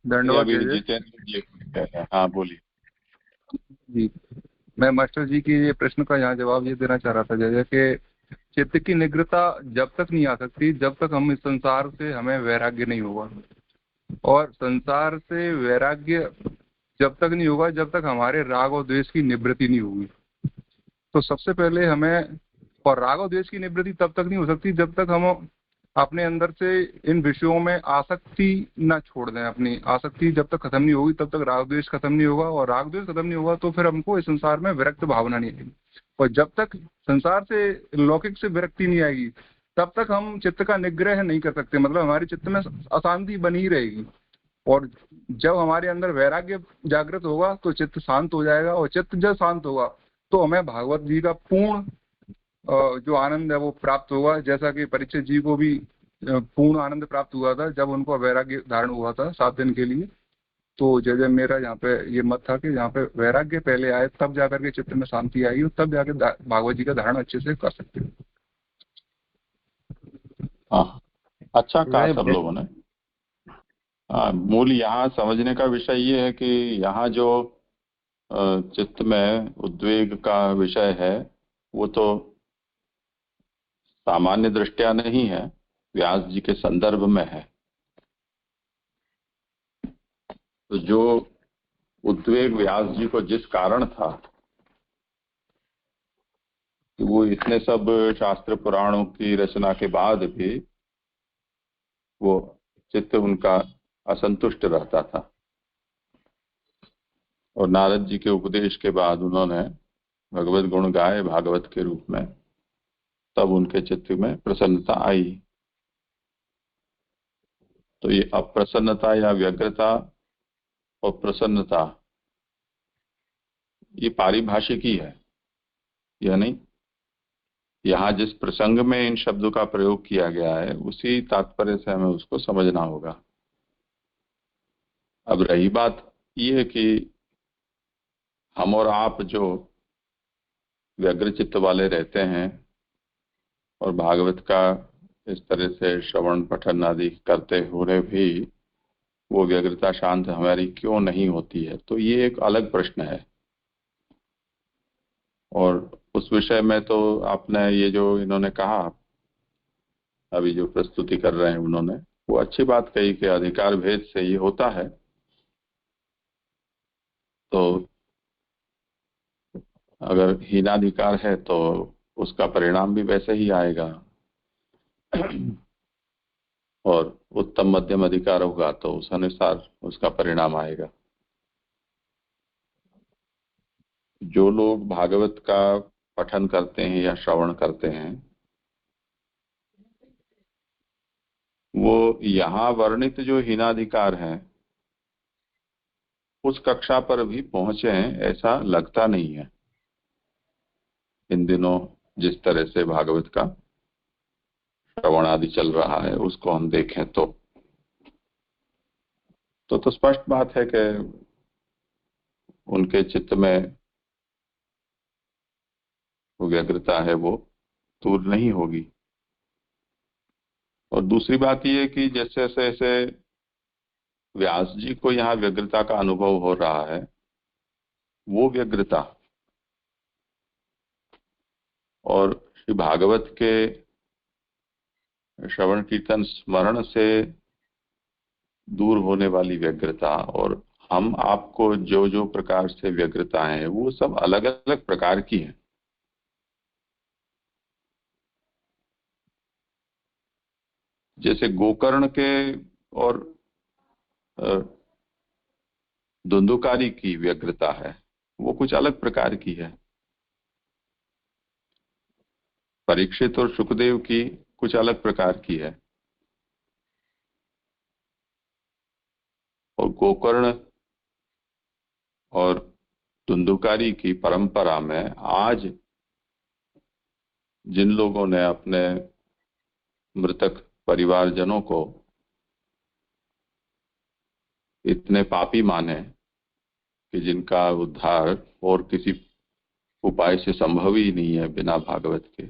S5: धन्यवाद
S1: अभी
S5: जय
S1: जितेंद्र जी कह रहे हैं। हाँ बोलिए
S5: जी। मैं मास्टर जी की ये प्रश्न का यहाँ जवाब ये देना चाह रहा था जैसे कि चित्त की निग्रता जब तक नहीं आ सकती जब तक हम इस संसार से हमें वैराग्य नहीं होगा, और संसार से वैराग्य जब तक नहीं होगा जब तक हमारे राग और द्वेष की निवृत्ति नहीं होगी। तो सबसे पहले हमें, और राग और द्वेष की निवृत्ति तब तक नहीं हो सकती जब तक हम अपने अंदर से इन विषयों में आसक्ति न छोड़ दें। अपनी आसक्ति जब तक खत्म नहीं होगी तब तक राग द्वेष खत्म नहीं होगा, और राग द्वेष खत्म नहीं होगा तो फिर हमको इस संसार में विरक्त भावना नहीं आएगी। और जब तक संसार से लौकिक से विरक्ति नहीं आएगी तब तक हम चित्त का निग्रह नहीं कर सकते, मतलब हमारे चित्त में अशांति बनी ही रहेगी। और जब हमारे अंदर वैराग्य जागृत होगा तो चित्त शांत हो जाएगा, और चित्त जब शांत होगा तो हमें भागवत जी का पूर्ण जो आनंद है वो प्राप्त होगा, जैसा कि परीक्षित जी को भी पूर्ण आनंद प्राप्त हुआ था जब उनको वैराग्य धारण हुआ था 7 दिन के लिए। तो जैसे मेरा यहाँ पे ये मत था कि यहाँ पे वैराग्य पहले आए तब जाकर के चित्त में शांति आएगी, और तब जाकर भागवत जी का धारण अच्छे से कर सकते हैं।
S1: हाँ, अच्छा कहा सब लोगों ने। मूल यहाँ समझने का विषय ये है कि यहाँ जो चित्त में उद्वेग का विषय है वो तो सामान्य दृष्टिया नहीं है, व्यास जी के संदर्भ में है। तो जो उद्वेग व्यास जी को जिस कारण था कि वो इतने सब शास्त्र पुराणों की रचना के बाद भी वो चित्त उनका असंतुष्ट रहता था, और नारद जी के उपदेश के बाद उन्होंने भगवत गुण गाए भागवत के रूप में, तब उनके चित्त में प्रसन्नता आई। तो ये अप्रसन्नता या व्यग्रता और प्रसन्नता ये पारिभाषिक ही है, यह नहीं। यहाँ जिस प्रसंग में इन शब्दों का प्रयोग किया गया है उसी तात्पर्य से हमें उसको समझना होगा। अब रही बात ये कि हम और आप जो व्यग्र चित्त वाले रहते हैं और भागवत का इस तरह से श्रवण पठन आदि करते हुए भी वो व्यग्रता शांत हमारी क्यों नहीं होती है, तो ये एक अलग प्रश्न है। और उस विषय में तो आपने ये जो इन्होंने कहा अभी जो प्रस्तुति कर रहे हैं उन्होंने, वो अच्छी बात कही कि अधिकार भेद से ये होता है। तो अगर हीनाधिकार है तो उसका परिणाम भी वैसे ही आएगा। और उत्तम मध्यम अधिकार होगा तो उस अनुसार उसका परिणाम आएगा। जो लोग भागवत का पठन करते हैं या श्रवण करते हैं वो यहाँ वर्णित जो हीनाधिकार हैं उस कक्षा पर भी पहुंचे हैं ऐसा लगता नहीं है। इन दिनों जिस तरह से भागवत का श्रवण आदि चल रहा है उसको हम देखें तो स्पष्ट बात है कि उनके चित्त में वो व्यग्रता है वो दूर नहीं होगी। और दूसरी बात ये कि जैसे जैसे व्यास जी को यहाँ व्यग्रता का अनुभव हो रहा है वो व्यग्रता और श्री भागवत के श्रवण कीर्तन स्मरण से दूर होने वाली व्यग्रता और हम आपको जो जो प्रकार से व्यग्रता है वो सब अलग अलग प्रकार की हैं। जैसे गोकर्ण के और धुंधुकारी की व्यग्रता है वो कुछ अलग प्रकार की है। परीक्षित और सुखदेव की कुछ अलग प्रकार की है। और गोकर्ण और धुंधुकारी की परंपरा में आज जिन लोगों ने अपने मृतक परिवारजनों को इतने पापी माने कि जिनका उद्धार और किसी उपाय से संभव ही नहीं है बिना भागवत के,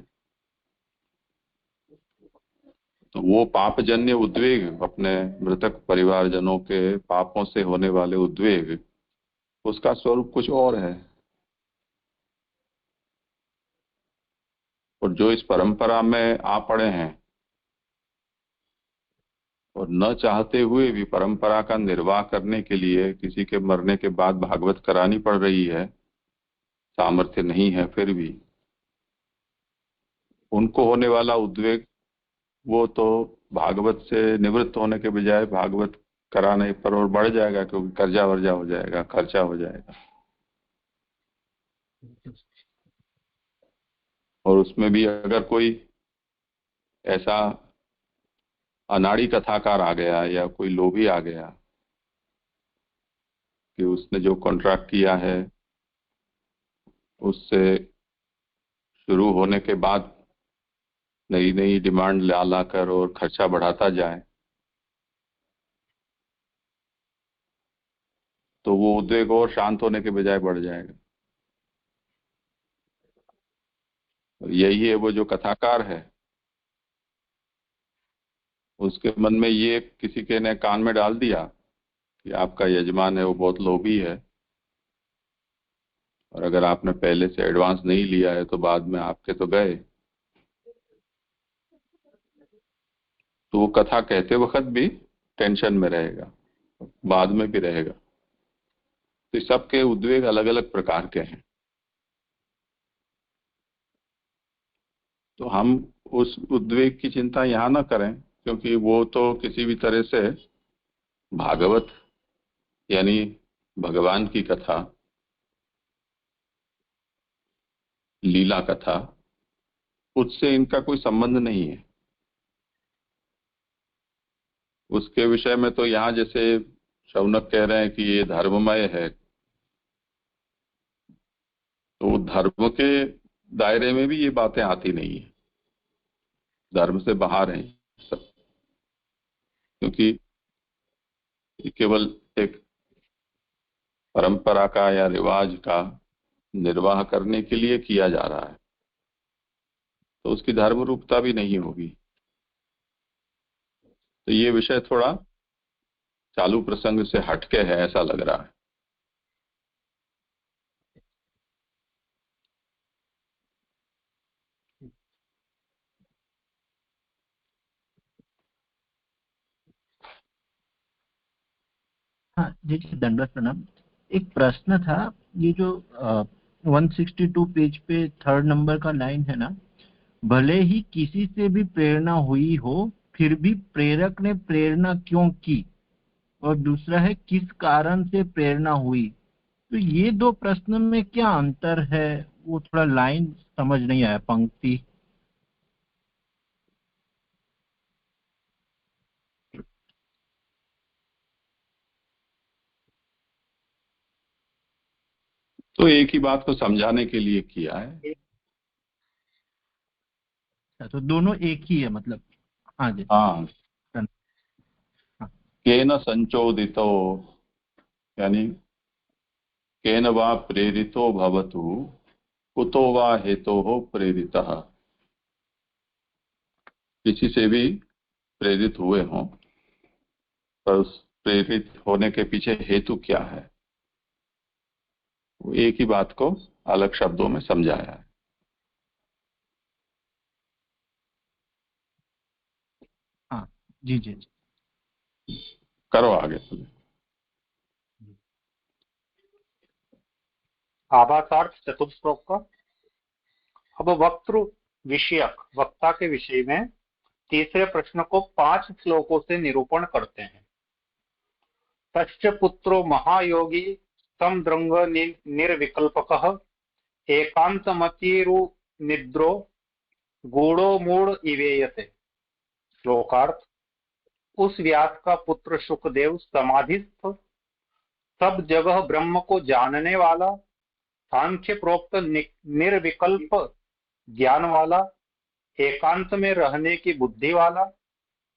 S1: तो वो पापजन्य उद्वेग अपने मृतक परिवारजनों के पापों से होने वाले उद्वेग उसका स्वरूप कुछ और है। और जो इस परंपरा में आ पड़े हैं और न चाहते हुए भी परंपरा का निर्वाह करने के लिए किसी के मरने के बाद भागवत करानी पड़ रही है, सामर्थ्य नहीं है, फिर भी उनको होने वाला उद्वेग वो तो भागवत से निवृत्त होने के बजाय भागवत कराने पर और बढ़ जाएगा, क्योंकि कर्जा वर्जा हो जाएगा, खर्चा हो जाएगा। और उसमें भी अगर कोई ऐसा अनाड़ी कथाकार आ गया या कोई लोभी आ गया कि उसने जो कॉन्ट्रैक्ट किया है उससे शुरू होने के बाद नई नई डिमांड ला कर और खर्चा बढ़ाता जाए, तो वो उद्वेग और शांत होने के बजाय बढ़ जाएगा। यही है वो जो कथाकार है उसके मन में ये किसी के ने कान में डाल दिया कि आपका यजमान है वो बहुत लोभी है और अगर आपने पहले से एडवांस नहीं लिया है तो बाद में आपके तो गए, तो वो कथा कहते वक्त भी टेंशन में रहेगा, बाद में भी रहेगा। तो सबके उद्वेग अलग अलग प्रकार के हैं। तो हम उस उद्वेग की चिंता यहाँ ना करें, क्योंकि वो तो किसी भी तरह से भागवत यानी भगवान की कथा, लीला कथा, उससे इनका कोई संबंध नहीं है। उसके विषय में तो यहाँ जैसे शौनक कह रहे हैं कि ये धर्ममय है, तो धर्म के दायरे में भी ये बातें आती नहीं है, धर्म से बाहर हैं सब, क्योंकि केवल एक परंपरा का या रिवाज का निर्वाह करने के लिए किया जा रहा है, तो उसकी धर्म रूपता भी नहीं होगी। तो ये विषय थोड़ा चालू प्रसंग से हटके है ऐसा लग रहा है।
S6: हाँ जी, दंडवत प्रणाम। एक प्रश्न था, ये जो 162 पेज पे 3rd नंबर का लाइन है ना, भले ही किसी से भी प्रेरणा हुई हो फिर भी प्रेरक ने प्रेरणा क्यों की, और दूसरा है किस कारण से प्रेरणा हुई। तो ये दो प्रश्न में क्या अंतर है, वो थोड़ा लाइन समझ नहीं आया, पंक्ति।
S1: तो एक ही बात को समझाने के लिए किया है।
S6: तो दोनों एक ही है मतलब। हाँ जी।
S1: हाँ,
S6: हाँ।
S1: केन संचोदितो, यानी केन वा प्रेरितो भवतु कुतो वा हेतोः प्रेरितः, किसी से भी प्रेरित हुए हों, पर उस प्रेरित होने के पीछे हेतु क्या है, वो एक ही बात को अलग शब्दों में समझाया है।
S6: हाँ जी जी जी।
S1: करो आगे।
S2: आभासार्थ चतुर्थ श्लोक का। अब वक्तृ विषयक वक्ता के विषय में तीसरे प्रश्न को 5 श्लोकों से निरूपण करते हैं। तश्च पुत्रो महायोगी समदृंग निर्विकल्पकः एकांतमतिरु निद्रो गूढ़ो मूढ़ इवेयते। श्लोकार्थ। उस व्यास का पुत्र शुकदेव समाधिस्थ, सब जगह ब्रह्म को जानने वाला, सांख्य प्रोक्त निर्विकल्प ज्ञान वाला, एकांत में रहने की बुद्धि वाला,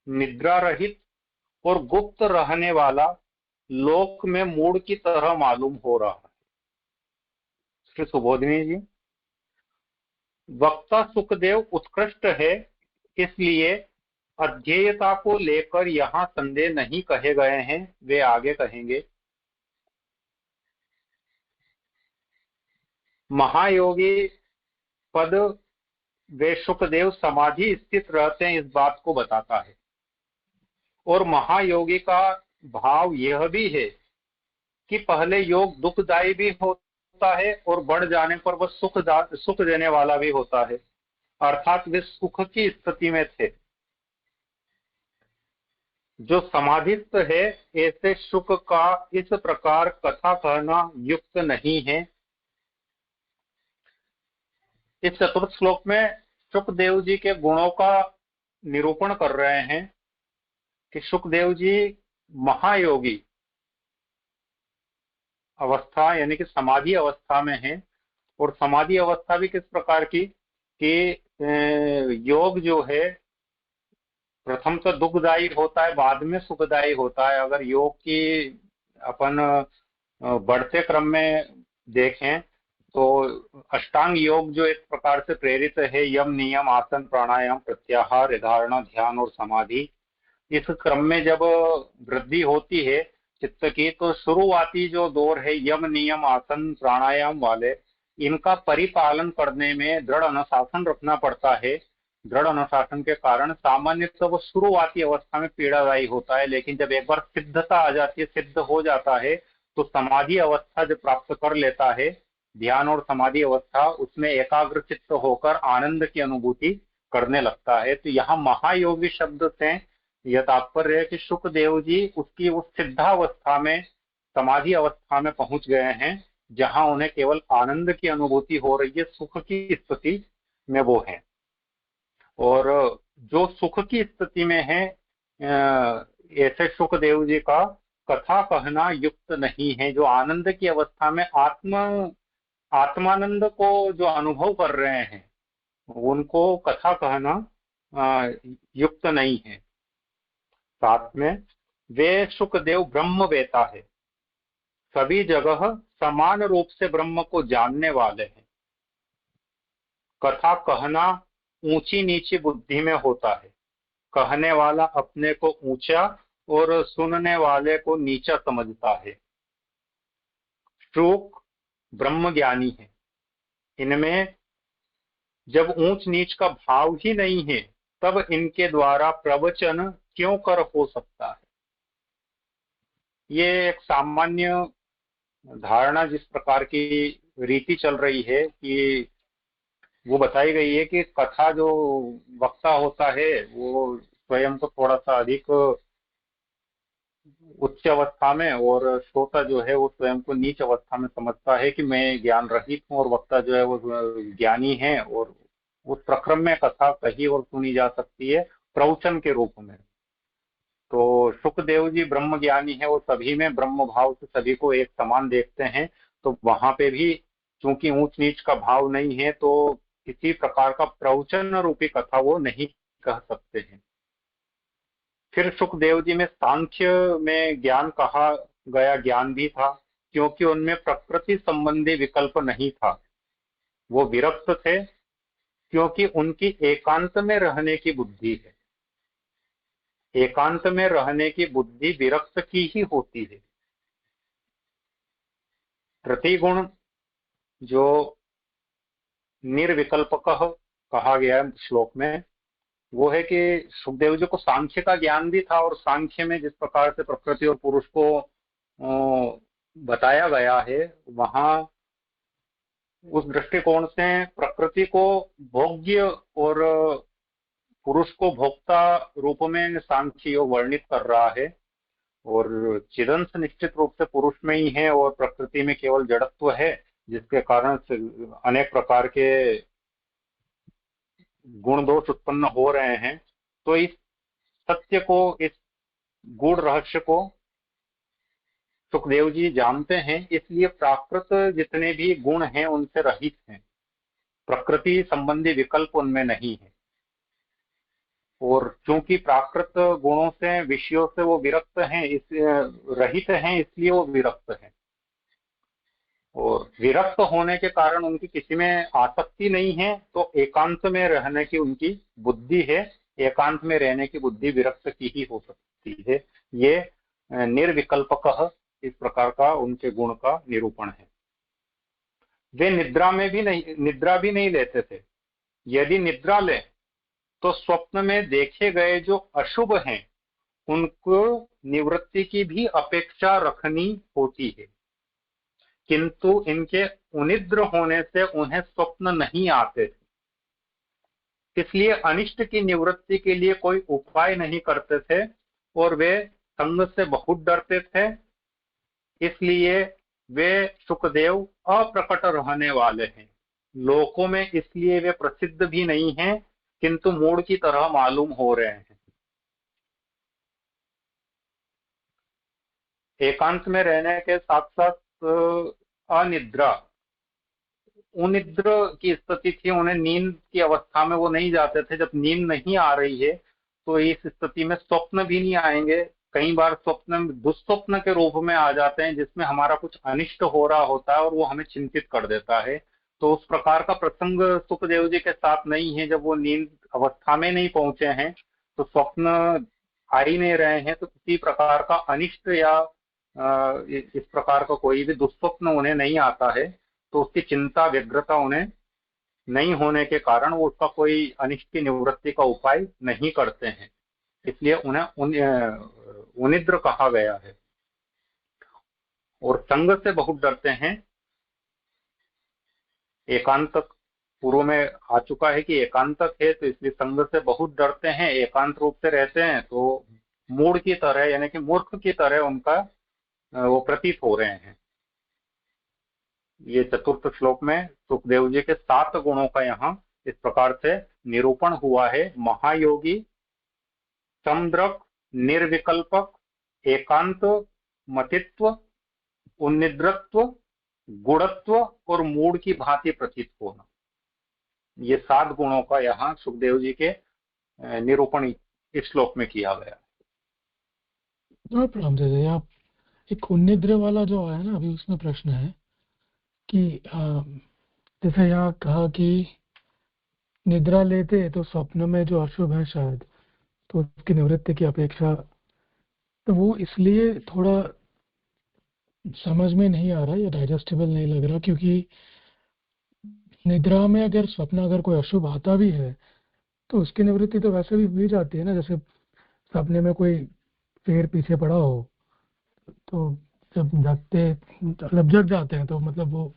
S2: निद्रा रहित और गुप्त रहने वाला, लोक में मूढ़ की तरह मालूम हो रहा है। श्री सुबोधिनी जी। वक्ता सुखदेव उत्कृष्ट है, इसलिए अध्येयता को लेकर यहाँ संदेह नहीं कहे गए हैं, वे आगे कहेंगे। महायोगी पद वे सुखदेव समाधि स्थित रहते हैं, इस बात को बताता है। और महायोगी का भाव यह भी है कि पहले योग दुखदायी भी होता है और बढ़ जाने पर वह सुख देने वाला भी होता है, अर्थात वे सुख की स्थिति में थे। जो समाधिस्थ है, ऐसे सुख का इस प्रकार कथा कहना युक्त नहीं है। इस चतुर्थ श्लोक में सुखदेव जी के गुणों का निरूपण कर रहे हैं कि सुखदेव जी महायोगी अवस्था यानी कि समाधि अवस्था में है। और समाधि अवस्था भी किस प्रकार की कि योग जो है प्रथम तो दुखदायी होता है, बाद में सुखदायी होता है। अगर योग की अपन बढ़ते क्रम में देखें तो अष्टांग योग जो एक प्रकार से प्रेरित है, यम नियम आसन प्राणायाम प्रत्याहार धारणा ध्यान और समाधि, इस क्रम में जब वृद्धि होती है चित्त की, तो शुरुआती जो दौर है यम नियम आसन प्राणायाम वाले, इनका परिपालन करने में दृढ़ अनुशासन रखना पड़ता है। दृढ़ अनुशासन के कारण सामान्यतः वो शुरुआती अवस्था में पीड़ादायी होता है, लेकिन जब एक बार सिद्धता आ जाती है, सिद्ध हो जाता है, तो समाधि अवस्था जब प्राप्त कर लेता है, ध्यान और समाधि अवस्था, उसमें एकाग्र चित्त होकर आनंद की अनुभूति करने लगता है। तो यहाँ महायोगी शब्द से यह तात्पर्य है कि सुखदेव जी उसकी उस सिद्धावस्था में, समाधि अवस्था में पहुंच गए हैं, जहां उन्हें केवल आनंद की अनुभूति हो रही है, सुख की स्थिति में वो है। और जो सुख की स्थिति में है, ऐसे सुखदेव जी का कथा कहना युक्त नहीं है। जो आनंद की अवस्था में आत्मानंद को जो अनुभव कर रहे हैं, उनको कथा कहना युक्त नहीं है। साथ में वे सुखदेव ब्रह्मवेता है, सभी जगह समान रूप से ब्रह्म को जानने वाले हैं। कथा कहना ऊंची नीची बुद्धि में होता है। कहने वाला अपने को ऊंचा और सुनने वाले को नीचा समझता है। शुक ब्रह्म ज्ञानी है। इनमें जब ऊंच नीच का भाव ही नहीं है, तब इनके द्वारा प्रवचन क्यों कर हो सकता है। ये एक सामान्य धारणा जिस प्रकार की रीति चल रही है कि वो बताई गई है कि कथा जो वक्ता होता है वो स्वयं को थोड़ा सा अधिक उच्च अवस्था में, और श्रोता जो है वो स्वयं को नीच अवस्था में समझता है कि मैं ज्ञान रहित हूँ, और वक्ता जो है वो ज्ञानी है, और उस प्रक्रम में कथा कही और सुनी जा सकती है प्रवचन के रूप में। तो सुखदेव जी ब्रह्म ज्ञानी है, वो सभी में ब्रह्म भाव से सभी को एक समान देखते हैं, तो वहां पे भी चूंकि ऊंच नीच का भाव नहीं है, तो किसी प्रकार का प्रवचन रूपी कथा वो नहीं कह सकते हैं। फिर सुखदेव जी में सांख्य में ज्ञान कहा गया ज्ञान भी था, क्योंकि उनमें प्रकृति संबंधी विकल्प नहीं था। वो विरक्त थे, क्योंकि उनकी एकांत में रहने की बुद्धि है। एकांत में रहने की बुद्धि विरक्त की ही होती है। प्रतिगुण जो निर्विकल्पकः कहा गया है श्लोक में, वो है कि सुखदेव जी को सांख्य का ज्ञान भी था, और सांख्य में जिस प्रकार से प्रकृति और पुरुष को बताया गया है, वहां उस दृष्टिकोण से प्रकृति को भोग्य और पुरुष को भोक्ता रूप में सांख्य योग वर्णित कर रहा है, और चिदंश निश्चित रूप से पुरुष में ही है, और प्रकृति में केवल जड़त्व है, जिसके कारण से अनेक प्रकार के गुण दोष उत्पन्न हो रहे हैं। तो इस सत्य को, इस गूढ़ रहस्य को सुखदेव जी जानते हैं, इसलिए प्राकृत जितने भी गुण हैं उनसे रहित हैं, प्रकृति संबंधी विकल्प उनमें नहीं है। और चूंकि प्राकृत गुणों से, विषयों से वो विरक्त हैं, इस रहित हैं, इसलिए वो विरक्त हैं। और विरक्त होने के कारण उनकी किसी में आसक्ति नहीं है, तो एकांत में रहने की उनकी बुद्धि है। एकांत में रहने की बुद्धि विरक्त की ही हो सकती है। ये निर्विकल्पकः इस प्रकार का उनके गुण का निरूपण है। वे निद्रा भी नहीं लेते थे। यदि निद्रा ले तो स्वप्न में देखे गए जो अशुभ हैं उनको निवृत्ति की भी अपेक्षा रखनी होती है, किंतु इनके उनिद्र होने से उन्हें स्वप्न नहीं आते थे, इसलिए अनिष्ट की निवृत्ति के लिए कोई उपाय नहीं करते थे, और वे संग से बहुत डरते थे। इसलिए वे सुखदेव अप्रकट रहने वाले हैं। लोकों में इसलिए वे प्रसिद्ध भी नहीं हैं, किंतु मूढ़ की तरह मालूम हो रहे हैं। एकांत में रहने के साथ साथ अनिद्रा, उनिद्र की स्थिति थी, उन्हें नींद की अवस्था में वो नहीं जाते थे। जब नींद नहीं आ रही है तो इस स्थिति में स्वप्न भी नहीं आएंगे। कई बार स्वप्न दुस्वप्न के रूप में आ जाते हैं, जिसमें हमारा कुछ अनिष्ट हो रहा होता है और वो हमें चिंतित कर देता है। तो उस प्रकार का प्रसंग सुखदेव जी के साथ नहीं है। जब वो नींद अवस्था में नहीं पहुंचे हैं तो स्वप्न आ ही नहीं रहे हैं, तो किसी प्रकार का अनिष्ट या इस प्रकार का कोई भी दुस्वप्न उन्हें नहीं आता है। तो उसकी चिंता व्यग्रता उन्हें नहीं होने के कारण वो उसका कोई अनिष्ट की निवृत्ति का उपाय नहीं करते हैं, इसलिए उन्हें उनिद्र कहा गया है। और संग से बहुत डरते हैं। एकांतक पूर्व में आ चुका है कि एकांतक है, तो इसलिए संग से बहुत डरते हैं, एकांत रूप से रहते हैं, तो मूढ़ की तरह यानी कि मूर्ख की तरह उनका वो प्रतीत हो रहे हैं। ये चतुर्थ श्लोक में सुखदेव जी के 7 गुणों का यहाँ इस प्रकार से निरूपण हुआ है। महायोगी, समद्रक, निर्विकल्पक, एकांत, मतित्व, उन्निद्रत्व, गुणत्व और मूढ़ की भांति प्रतीत होना, ये 7 गुणों का यहाँ सुखदेव जी के निरूपण इस श्लोक में किया गया।
S7: आप एक उन्निद्र वाला जो है ना, अभी उसमें प्रश्न है कि जैसे यहाँ कहा कि निद्रा लेते तो स्वप्न में जो अशुभ है शायद, तो उसकी निवृत्ति की अपेक्षा, तो वो इसलिए थोड़ा समझ में नहीं आ रहा या डाइजेस्टेबल नहीं लग रहा, क्योंकि निद्रा में अगर स्वप्न अगर कोई अशुभ आता भी है तो उसकी निवृत्ति तो वैसे भी हुई जाती है ना। जैसे सपने में कोई पेड़ पीछे पड़ा हो तो जब जगते मतलब जग जाते हैं तो मतलब वो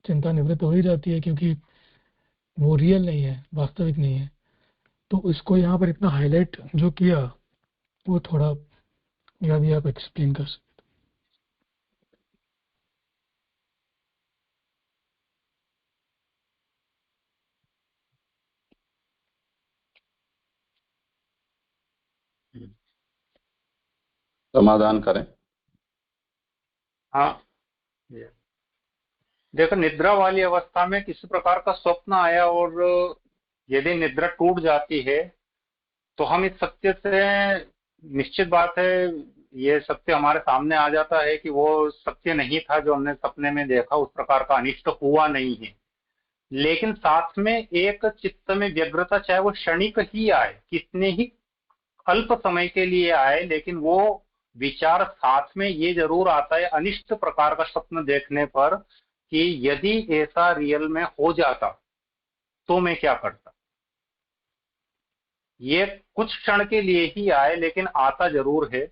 S7: चिंता निवृत्त हो ही जाती है, क्योंकि वो रियल नहीं है, वास्तविक नहीं है। तो इसको यहाँ पर इतना हाईलाइट जो किया वो थोड़ा यदि आप एक्सप्लेन कर सकते।
S1: समाधान करें।
S2: हाँ, देखो, निद्रा वाली अवस्था में किसी प्रकार का स्वप्न आया और यदि निद्रा टूट जाती है तो हम इस सत्य से, निश्चित बात है, ये सत्य हमारे सामने आ जाता है कि वो सत्य नहीं था जो हमने सपने में देखा, उस प्रकार का अनिष्ट हुआ नहीं है। लेकिन साथ में एक चित्त में व्यग्रता, चाहे वो क्षणिक ही आए, कितने ही अल्प समय के लिए आए, लेकिन वो विचार साथ में ये जरूर आता है अनिष्ट प्रकार का स्वप्न देखने पर कि यदि ऐसा रियल में हो जाता तो मैं क्या करता। ये कुछ क्षण के लिए ही आए लेकिन आता जरूर है,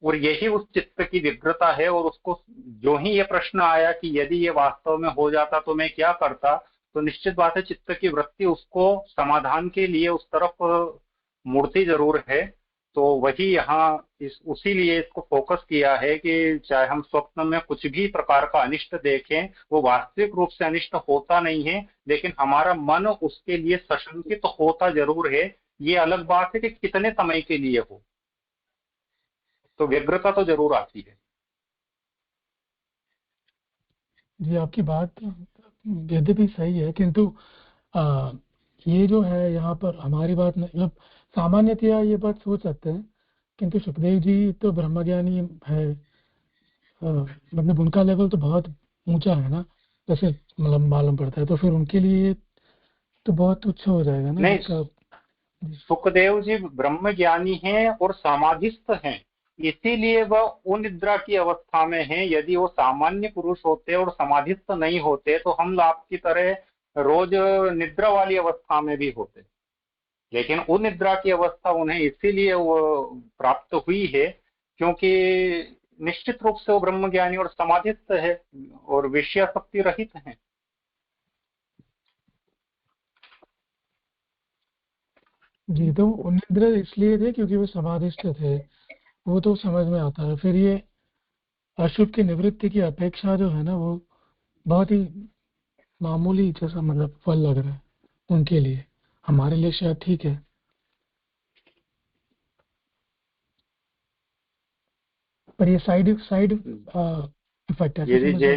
S2: और यही उस चित्त की व्यग्रता है। और उसको जो ही ये प्रश्न आया कि यदि ये वास्तव में हो जाता तो मैं क्या करता, तो निश्चित बात है चित्त की वृत्ति उसको समाधान के लिए उस तरफ मुड़ती जरूर है। तो वही यहाँ उसी लिए इसको फोकस किया है कि चाहे हम स्वप्न में कुछ भी प्रकार का अनिष्ट देखें, वो वास्तविक रूप से अनिष्ट होता नहीं है, लेकिन हमारा मन उसके लिए सशंकित होता जरूर है। ये अलग बात है कि कितने समय के लिए हो, तो व्यग्रता तो जरूर आती है।
S7: जी, आपकी बात यद्यपि सही है, किंतु ये जो है यहाँ पर हमारी बात मतलब सामान्यतया ये बात सोच सकते हैं, किंतु सुखदेव जी तो ब्रह्मज्ञानी है, मतलब उनका लेवल तो बहुत ऊंचा है ना, जैसे मतलब मालूम पड़ता है, तो फिर उनके लिए तो बहुत तुच्छ हो जाएगा ना
S2: नहीं,
S7: इसका।
S2: सुखदेव जी ब्रह्मज्ञानी हैं और समाधिस्थ हैं, इसीलिए वह उनिद्रा की अवस्था में हैं। यदि वो सामान्य पुरुष होते और समाधिस्थ नहीं होते तो हम आपकी तरह रोज निद्रा वाली अवस्था में भी होते। लेकिन उनिद्रा की अवस्था उन्हें इसीलिए वो प्राप्त हुई है क्योंकि निश्चित रूप से वो ब्रह्मज्ञानी और समाधिस्थ है और विषयासक्ति रहित है।
S7: जी, तो उन्निद्र इसलिए थे क्योंकि वो समाधिस्थ थे, वो तो समझ में आता है। फिर ये अशुभ की निवृत्ति की अपेक्षा जो है ना, वो बहुत ही मामूली जैसा मतलब फल लग रहा है उनके लिए, हमारे लिए शायद ठीक है। पर ये साइड इफेक्ट ऐसे
S2: यदि
S7: समझ
S2: जय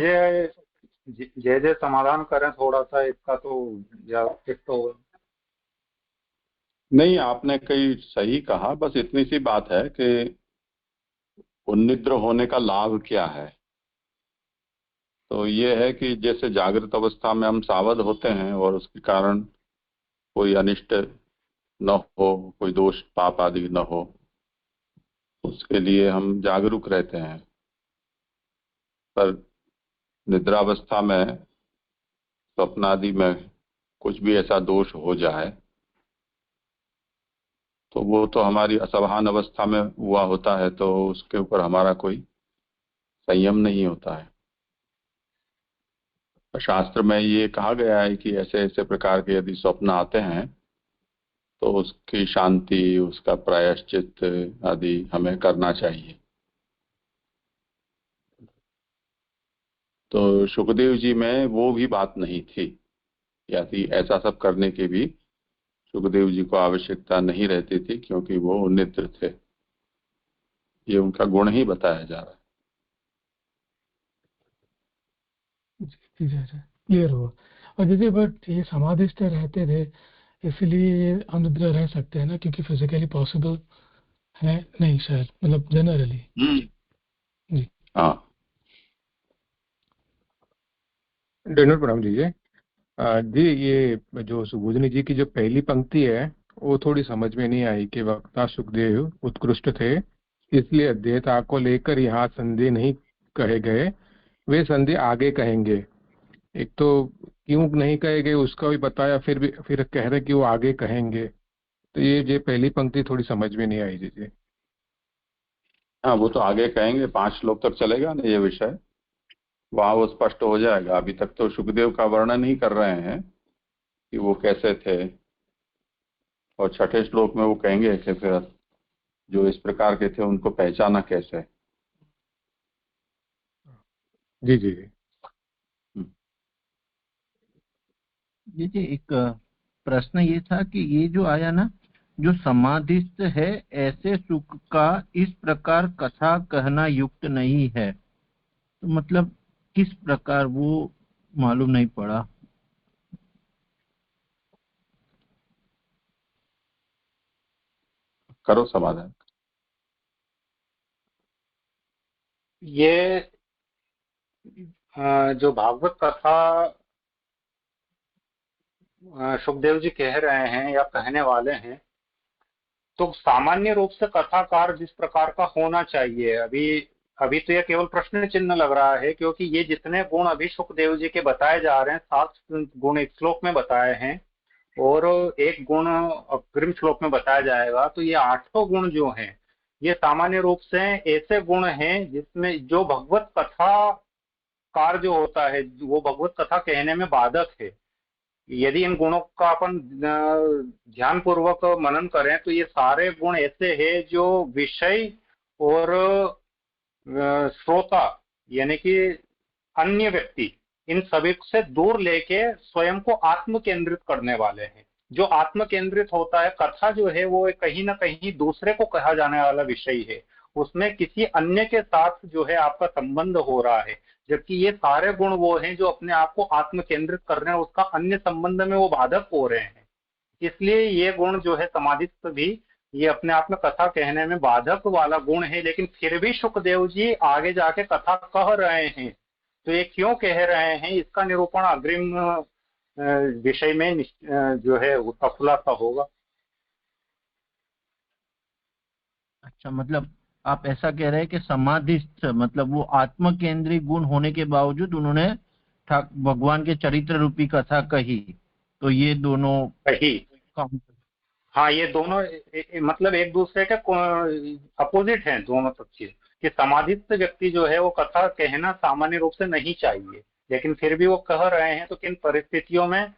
S7: में।
S2: जय जय समाधान करें थोड़ा सा इसका, तो या फिर तो
S1: नहीं, आपने कई सही कहा, बस इतनी सी बात है कि उन्निद्र होने का लाभ क्या है। तो ये है कि जैसे जागृत अवस्था में हम सावध होते हैं और उसके कारण कोई अनिष्ट न हो, कोई दोष पाप आदि न हो, उसके लिए हम जागरूक रहते हैं। पर निद्रावस्था में, स्वप्नादि में कुछ भी ऐसा दोष हो जाए तो वो तो हमारी असवहान अवस्था में हुआ होता है, तो उसके ऊपर हमारा कोई संयम नहीं होता है। शास्त्र में ये कहा गया है कि ऐसे ऐसे प्रकार के यदि स्वप्न आते हैं तो उसकी शांति, उसका प्रायश्चित आदि हमें करना चाहिए। तो सुखदेव जी में वो भी बात नहीं थी, यदि ऐसा सब करने की भी सुखदेव जी को आवश्यकता नहीं रहती थी, क्योंकि वो नित्र थे। ये उनका गुण ही बताया जा रहा है।
S7: क्लियर हुआ। और जैसे बट ये समाधिस्थ रहते थे इसलिए ये अनिद्रा रह सकते हैं ना, क्योंकि फिजिकली पॉसिबल है नहीं शायद, मतलब जनरली। जी
S1: हाँ,
S5: डेनर प्रणाम दीजिए। जी, ये जो सुबोधनी जी की जो पहली पंक्ति है वो थोड़ी समझ में नहीं आई कि वक्ता सुखदेव उत्कृष्ट थे, इसलिए अद्वैता को लेकर यहाँ संदेह नहीं कहे गए, वे संदेह आगे कहेंगे। एक तो क्यों नहीं कहे गए उसका भी बताया, फिर कह रहे कि वो आगे कहेंगे। तो ये पहली पंक्ति थोड़ी समझ में नहीं आई जी।
S1: हाँ, वो तो आगे कहेंगे, 5 श्लोक तक चलेगा ना ये विषय, वहां वो स्पष्ट हो जाएगा। अभी तक तो सुखदेव का वर्णन ही कर रहे हैं कि वो कैसे थे, और छठे श्लोक में वो कहेंगे कि फिर जो इस प्रकार के थे उनको पहचाना कैसे।
S5: जी जी जी।
S6: जी एक प्रश्न ये था कि ये जो आया ना, जो समाधिस्थ है ऐसे सुख का इस प्रकार कथा कहना युक्त नहीं है, तो मतलब किस प्रकार, वो मालूम नहीं पड़ा।
S1: करो समाधान।
S2: ये जो भागवत कथा सुखदेव जी कह रहे हैं या कहने वाले हैं, तो सामान्य रूप से कथाकार जिस प्रकार का होना चाहिए, अभी अभी तो ये केवल प्रश्न चिन्ह लग रहा है, क्योंकि ये जितने गुण अभी सुखदेव जी के बताए जा रहे हैं, 7 गुण एक श्लोक में बताए हैं और एक गुण अग्रिम श्लोक में बताया जाएगा, तो ये 8 गुण जो हैं ये सामान्य रूप से ऐसे गुण हैं जिसमें जो भगवत कथा कार जो होता है वो भगवत कथा कहने में बाधक है। यदि इन गुणों का अपन ध्यान पूर्वक मनन करें तो ये सारे गुण ऐसे हैं जो विषय और श्रोता यानी कि अन्य व्यक्ति, इन सभी से दूर लेके स्वयं को आत्म केंद्रित करने वाले हैं। जो आत्म केंद्रित होता है, कथा जो है वो कहीं ना कहीं दूसरे को कहा जाने वाला विषय है, उसमें किसी अन्य के साथ जो है आपका संबंध हो रहा है, जबकि ये सारे गुण वो हैं जो अपने आप को आत्म केंद्रित कर रहे हैं, उसका अन्य संबंध में वो बाधक हो रहे हैं। इसलिए ये गुण जो है समाधिस्थ भी ये अपने आप में कथा कहने में बाधक वाला गुण है, लेकिन फिर भी सुखदेव जी आगे जाके कथा कह रहे हैं। तो ये क्यों कह रहे हैं, इसका निरूपण अग्रिम विषय में जो है उसका खुलासा होगा।
S6: अच्छा, मतलब आप ऐसा कह रहे हैं कि समाधिस्थ मतलब वो आत्म केंद्रीय गुण होने के बावजूद उन्होंने भगवान के चरित्र रूपी कथा कही, तो ये दोनों
S2: कही। हाँ, ये दोनों मतलब एक दूसरे के अपोजिट हैं दोनों पक्ष, कि समाधिस्थ व्यक्ति जो है वो कथा कहना सामान्य रूप से नहीं चाहिए, लेकिन फिर भी वो कह रहे हैं, तो किन परिस्थितियों में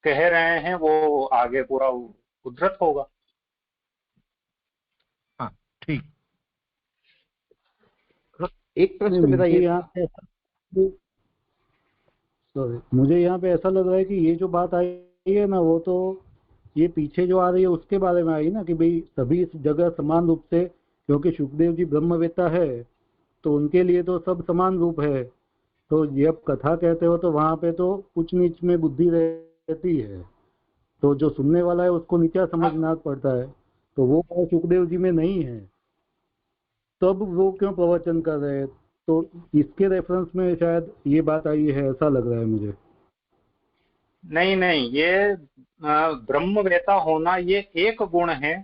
S2: कह रहे हैं वो आगे पूरा उद्धृत होगा।
S6: हाँ ठीक।
S8: एक प्रश्न मेरा ये
S3: मुझे यहाँ पे ऐसा लग रहा है कि ये जो बात आई है ना, वो तो ये पीछे जो आ रही है उसके बारे में आई ना, कि भाई सभी इस जगह समान रूप से, क्योंकि सुखदेव जी ब्रह्मवेत्ता है तो उनके लिए तो सब समान रूप है। तो जब कथा कहते हो तो वहां पे तो उच्च नीच में बुद्धि रहती है, तो जो सुनने वाला है उसको नीचा समझना पड़ता है, तो वो सुखदेव जी में नहीं है, तब वो क्यों प्रवचन कर रहे हैं। तो इसके रेफरेंस में शायद ये बात आई है, ऐसा लग रहा है मुझे।
S2: नहीं नहीं, ये ब्रह्मवेता होना ये एक गुण है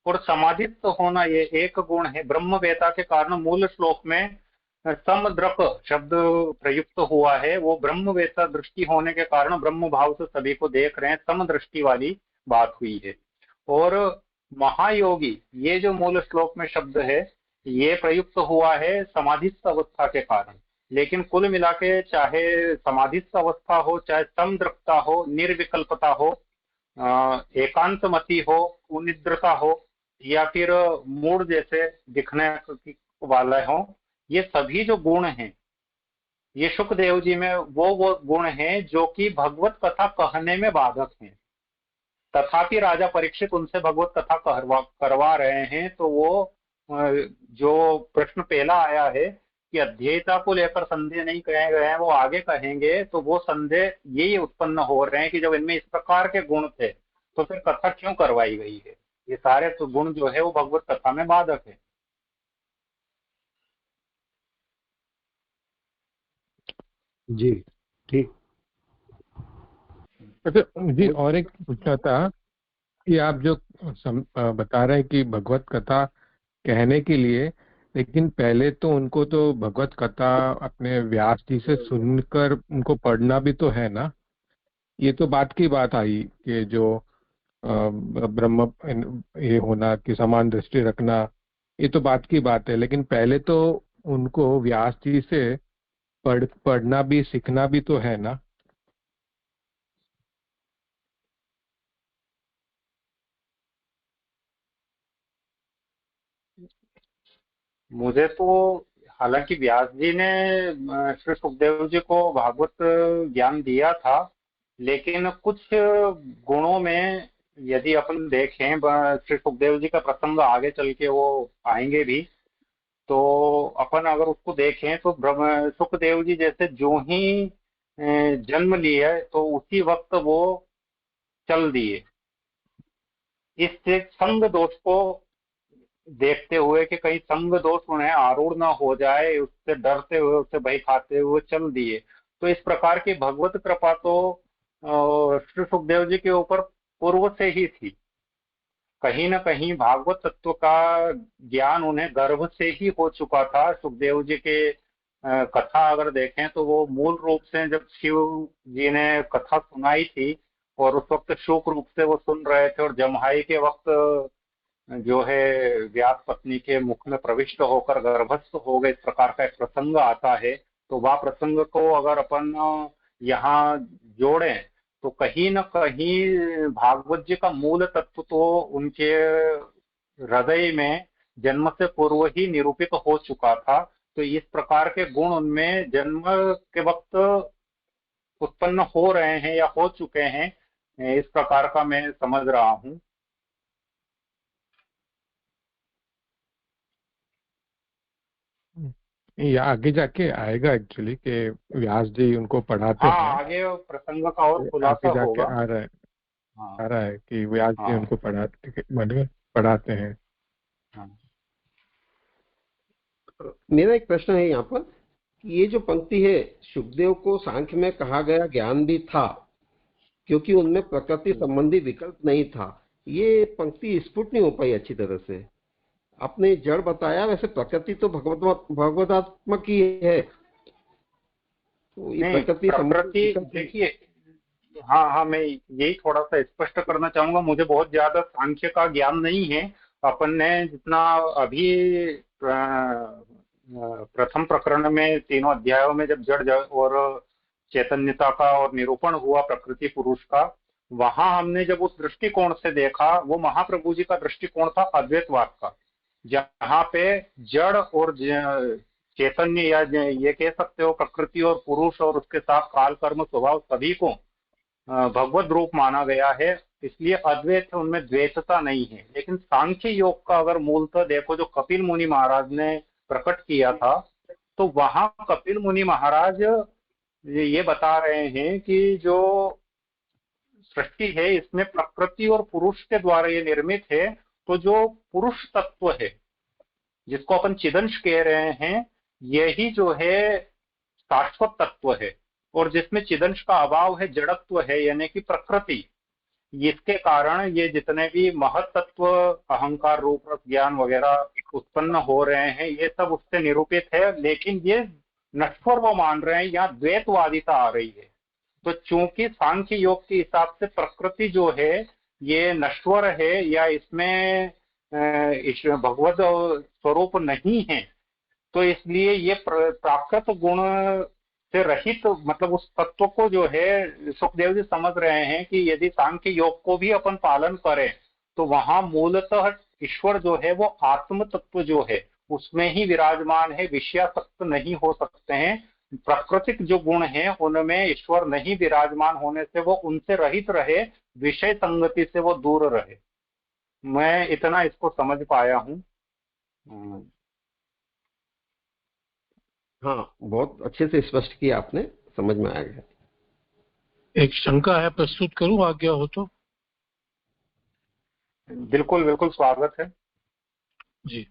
S2: और समाधिस्थ होना ये एक गुण है। ब्रह्मवेता के कारण मूल श्लोक में समद्रक शब्द प्रयुक्त हुआ है, वो ब्रह्मवेता दृष्टि होने के कारण ब्रह्म भाव से सभी को देख रहे हैं, समदृष्टि वाली बात हुई है। और महायोगी ये जो मूल श्लोक में शब्द है ये प्रयुक्त हुआ है समाधिस्थ अवस्था के कारण। लेकिन कुल मिला के चाहे समाधिस्थ अवस्था हो, चाहे समदृक्ता हो, निर्विकल्पता हो, एकांतमति हो, उनिद्रता हो, या फिर मूड जैसे दिखने वाले हो, ये सभी जो गुण हैं ये सुखदेव जी में वो गुण हैं जो कि भगवत कथा कहने में बाधक हैं। तथापि राजा परीक्षित उनसे भगवत कथा करवा रहे हैं, तो वो जो प्रश्न पहला आया है कि अध्येयता को लेकर संदेह नहीं कहे गए हैं, वो आगे कहेंगे, तो वो संदेह यही उत्पन्न हो रहे हैं कि जब इनमें इस प्रकार के गुण थे तो फिर कथा क्यों करवाई गई है। ये सारे तो गुण जो है वो भगवत कथा में बाधक है।
S3: जी ठीक।
S5: अच्छा, मुझे और एक पूछना था कि आप जो बता रहे हैं कि भगवत कथा कहने के लिए, लेकिन पहले तो उनको तो भगवत कथा अपने व्यास जी से सुनकर उनको पढ़ना भी तो है ना। ये तो बात की बात आई कि जो ब्रह्म ये होना कि समान दृष्टि रखना, ये तो बात की बात है, लेकिन पहले तो उनको व्यास जी से पढ़ना भी सीखना भी तो है ना।
S2: मुझे तो हालांकि व्यास जी ने श्री सुखदेव जी को भागवत ज्ञान दिया था, लेकिन कुछ गुणों में यदि अपन देखें, श्री सुखदेव जी का प्रसंग आगे चल के वो आएंगे भी, तो अपन अगर उसको देखें तो सुखदेव जी जैसे जो ही जन्म लिए तो उसी वक्त वो चल दिए। इससे संग दोष को देखते हुए कि कहीं संग दोष उन्हें आरूढ़ ना हो जाए, उससे डरते हुए, उससे भय खाते हुए चल दिए। तो इस प्रकार की भगवत कृपा तो श्री सुखदेव जी के ऊपर पूर्व से ही थी। कहीं न कहीं भागवत तत्व का ज्ञान उन्हें गर्भ से ही हो चुका था। सुखदेव जी के कथा अगर देखें तो वो मूल रूप से जब शिव जी ने कथा सुनाई थी और उस वक्त शुक रूप से वो सुन रहे थे, और जमहाई के वक्त जो है व्यास पत्नी के मुख में प्रविष्ट होकर गर्भस्थ हो गए, इस प्रकार का एक प्रसंग आता है। तो वह प्रसंग को अगर अपन यहाँ जोड़ें तो कहीं न कहीं भागवत जी का मूल तत्व तो उनके हृदय में जन्म से पूर्व ही निरूपित हो चुका था। तो इस प्रकार के गुण उनमें जन्म के वक्त उत्पन्न हो रहे हैं या हो चुके हैं, इस प्रकार का मैं समझ रहा हूँ।
S9: ये आगे जाके आएगा एक्चुअली कि व्यास जी उनको पढ़ाते
S2: हाँ,
S9: हैं,
S2: आगे प्रसंग का और खुलासा
S9: आगे जाके
S2: होगा।
S9: आ रहा है,
S2: हाँ,
S9: आ रहा है कि व्यास जी
S2: हाँ,
S9: उनको पढ़ाते हैं।
S2: हाँ।
S8: मेरा एक प्रश्न है यहाँ पर कि ये जो पंक्ति है, सुखदेव को सांख्य में कहा गया ज्ञान भी था क्योंकि उनमें प्रकृति संबंधी विकल्प नहीं था, ये पंक्ति स्फुट नहीं हो पाई अच्छी तरह से। आपने जड़ बताया, वैसे प्रकृति तो भगवतात्मक ही है, तो ये
S2: नहीं,
S8: प्रकृति
S2: प्रकृति देखिए, हाँ, मैं यही थोड़ा सा स्पष्ट करना चाहूंगा। मुझे बहुत ज्यादा सांख्य का ज्ञान नहीं है। अपन ने जितना अभी प्रथम प्रकरण में तीनों अध्यायों में जब जड़ और चैतन्यता का और निरूपण हुआ प्रकृति पुरुष का, वहां हमने जब उस दृष्टिकोण से देखा, वो महाप्रभु जी का दृष्टिकोण था अद्वैतवाद का, जहाँ पे जड़ और चैतन्य या ये कह सकते हो प्रकृति और पुरुष और उसके साथ काल कर्म स्वभाव सभी को भगवत रूप माना गया है। इसलिए अद्वैत उनमें द्वैतता नहीं है। लेकिन सांख्य योग का अगर मूलतः देखो, जो कपिल मुनि महाराज ने प्रकट किया था, तो वहां कपिल मुनि महाराज ये बता रहे हैं कि जो सृष्टि है इसमें प्रकृति और पुरुष के द्वारा ये निर्मित है। तो जो पुरुष तत्व है जिसको अपन चिदंश कह रहे हैं, यही जो है शाश्वत तत्व है, और जिसमें चिदंश का अभाव है, जड़त्व है, यानी कि प्रकृति। इसके कारण ये जितने भी महत तत्व अहंकार रूप रस ज्ञान वगैरह उत्पन्न हो रहे हैं, ये सब उससे निरूपित है। लेकिन ये नश्वर वो मान रहे हैं, यहाँ द्वैतवादिता आ रही है। तो चूंकि सांख्य योग के हिसाब से प्रकृति जो है ये नश्वर है या इसमें भगवत स्वरूप नहीं है, तो इसलिए ये प्राकृत गुण से रहित, मतलब उस तत्व को जो है सुखदेव जी समझ रहे हैं कि यदि सांख्य योग को भी अपन पालन करें तो वहां मूलतः ईश्वर जो है वो आत्म तत्व जो है उसमें ही विराजमान है, विषयासक्त नहीं हो सकते हैं। प्राकृतिक जो गुण है उनमें ईश्वर नहीं विराजमान होने से वो उनसे रहित रहे, विषय संगति से वो दूर रहे। मैं इतना इसको समझ पाया हूँ।
S8: हाँ, बहुत अच्छे से स्पष्ट किया आपने, समझ में आ गया।
S10: एक शंका है, प्रस्तुत करूं आज्ञा हो तो?
S2: बिल्कुल बिल्कुल, स्वागत है
S10: जी।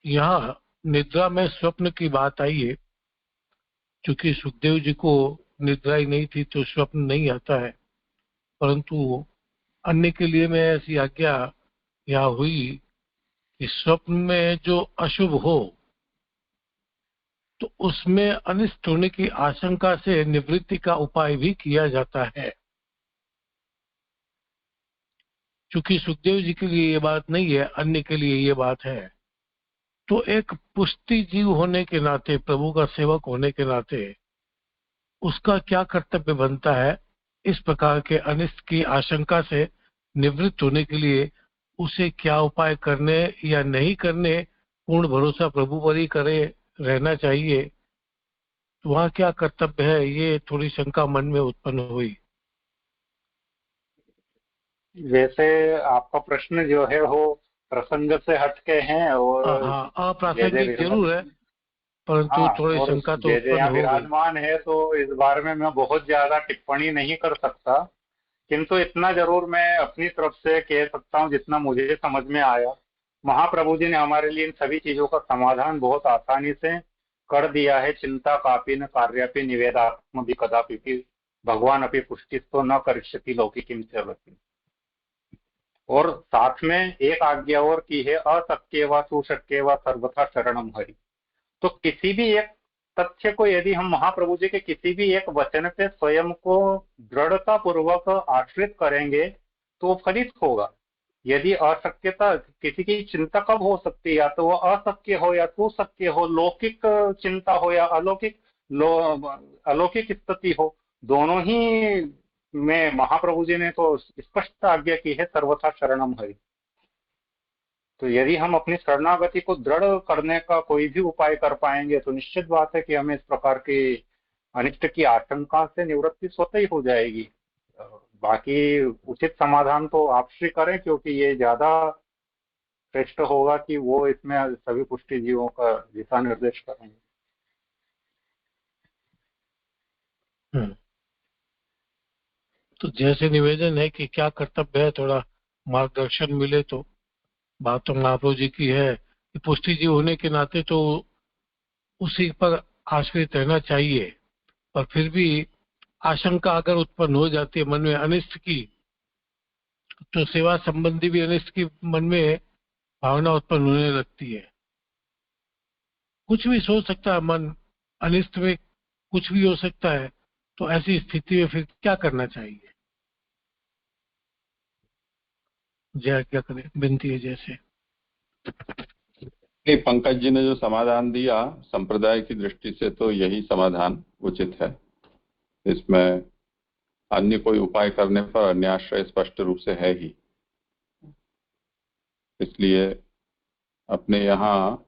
S10: यहाँ निद्रा में स्वप्न की बात आई है, क्योंकि सुखदेव जी को निद्रा ही नहीं थी तो स्वप्न नहीं आता है, परंतु अन्य के लिए में ऐसी आज्ञा यहाँ हुई कि स्वप्न में जो अशुभ हो तो उसमें अनिष्ट होने की आशंका से निवृत्ति का उपाय भी किया जाता है। क्योंकि सुखदेव जी के लिए ये बात नहीं है, अन्य के लिए ये बात है, तो एक पुष्टि जीव होने के नाते, प्रभु का सेवक होने के नाते उसका क्या कर्तव्य बनता है? इस प्रकार के अनिष्ट की आशंका से निवृत्त होने के लिए उसे क्या उपाय करने या नहीं करने, पूर्ण भरोसा प्रभु पर ही करे रहना चाहिए, तो वहाँ क्या कर्तव्य है, ये थोड़ी शंका मन में उत्पन्न हुई।
S2: वैसे आपका प्रश्न जो है वो प्रसंग से हटके हैं और
S10: हाँ,
S2: जय
S10: अप्रासंगिक जरूर है, परंतु
S2: हाँ,
S10: थोड़ी
S2: और
S10: शंका तो
S2: जय
S10: उत्पन्न
S2: यहाँ
S10: हो गई।
S2: विराजमान है तो इस बारे में मैं बहुत ज्यादा टिप्पणी नहीं कर सकता, किंतु इतना जरूर मैं अपनी तरफ से कह सकता हूँ जितना मुझे समझ में आया। महाप्रभु जी ने हमारे लिए इन सभी चीजों का समाधान बहुत आसानी से कर दिया है। चिंता कापी न कार्यापि निवेदात्म भी कदापि भी भगवान अपनी पुष्टि तो न करिष्यति लौकिकीं सेवति। और साथ में एक आज्ञा और की है, अशक्य व सुशक्य व सर्वथा शरणम हरि। तो किसी भी एक तथ्य को यदि हम महाप्रभु जी के किसी भी एक वचन पे स्वयं को दृढ़ता पूर्वक आश्रित करेंगे तो वो फलित होगा। यदि अशक्यता, किसी की चिंता कब हो सकती है, या तो वो अशक्य हो या सुशक्य हो, लौकिक चिंता हो या अलौकिक स्थिति हो, दोनों ही में महाप्रभु जी ने तो स्पष्ट आज्ञा की है, सर्वथा शरणम हरि। तो यदि हम अपनी शरणागति को दृढ़ करने का कोई भी उपाय कर पाएंगे तो निश्चित बात है कि हमें इस प्रकार की अनिष्ट की आशंका से निवृत्ति स्वतः ही हो जाएगी। बाकी उचित समाधान तो आप श्री करें, क्योंकि ये ज्यादा श्रेष्ठ होगा कि वो इसमें सभी पुष्टि जीवों का दिशा निर्देश करेंगे।
S10: तो जैसे निवेदन है कि क्या कर्तव्य है, थोड़ा मार्गदर्शन मिले तो। बात तो महाप्रभु जी की है कि पुष्टि जीव होने के नाते तो उसी पर आश्रित रहना चाहिए, पर फिर भी आशंका अगर उत्पन्न हो जाती है मन में अनिष्ट की, तो सेवा संबंधी भी अनिष्ट की मन में भावना उत्पन्न होने लगती है। कुछ भी सोच सकता है मन, अनिष्ट में कुछ भी हो सकता है, तो ऐसी स्थिति में फिर क्या करना चाहिए? जय क्या करें, विनती है जैसे।
S1: नहीं, पंकज जी ने जो समाधान दिया संप्रदाय की दृष्टि से तो यही समाधान उचित है। इसमें अन्य कोई उपाय करने पर अन्याश्रय स्पष्ट रूप से है ही। इसलिए अपने यहाँ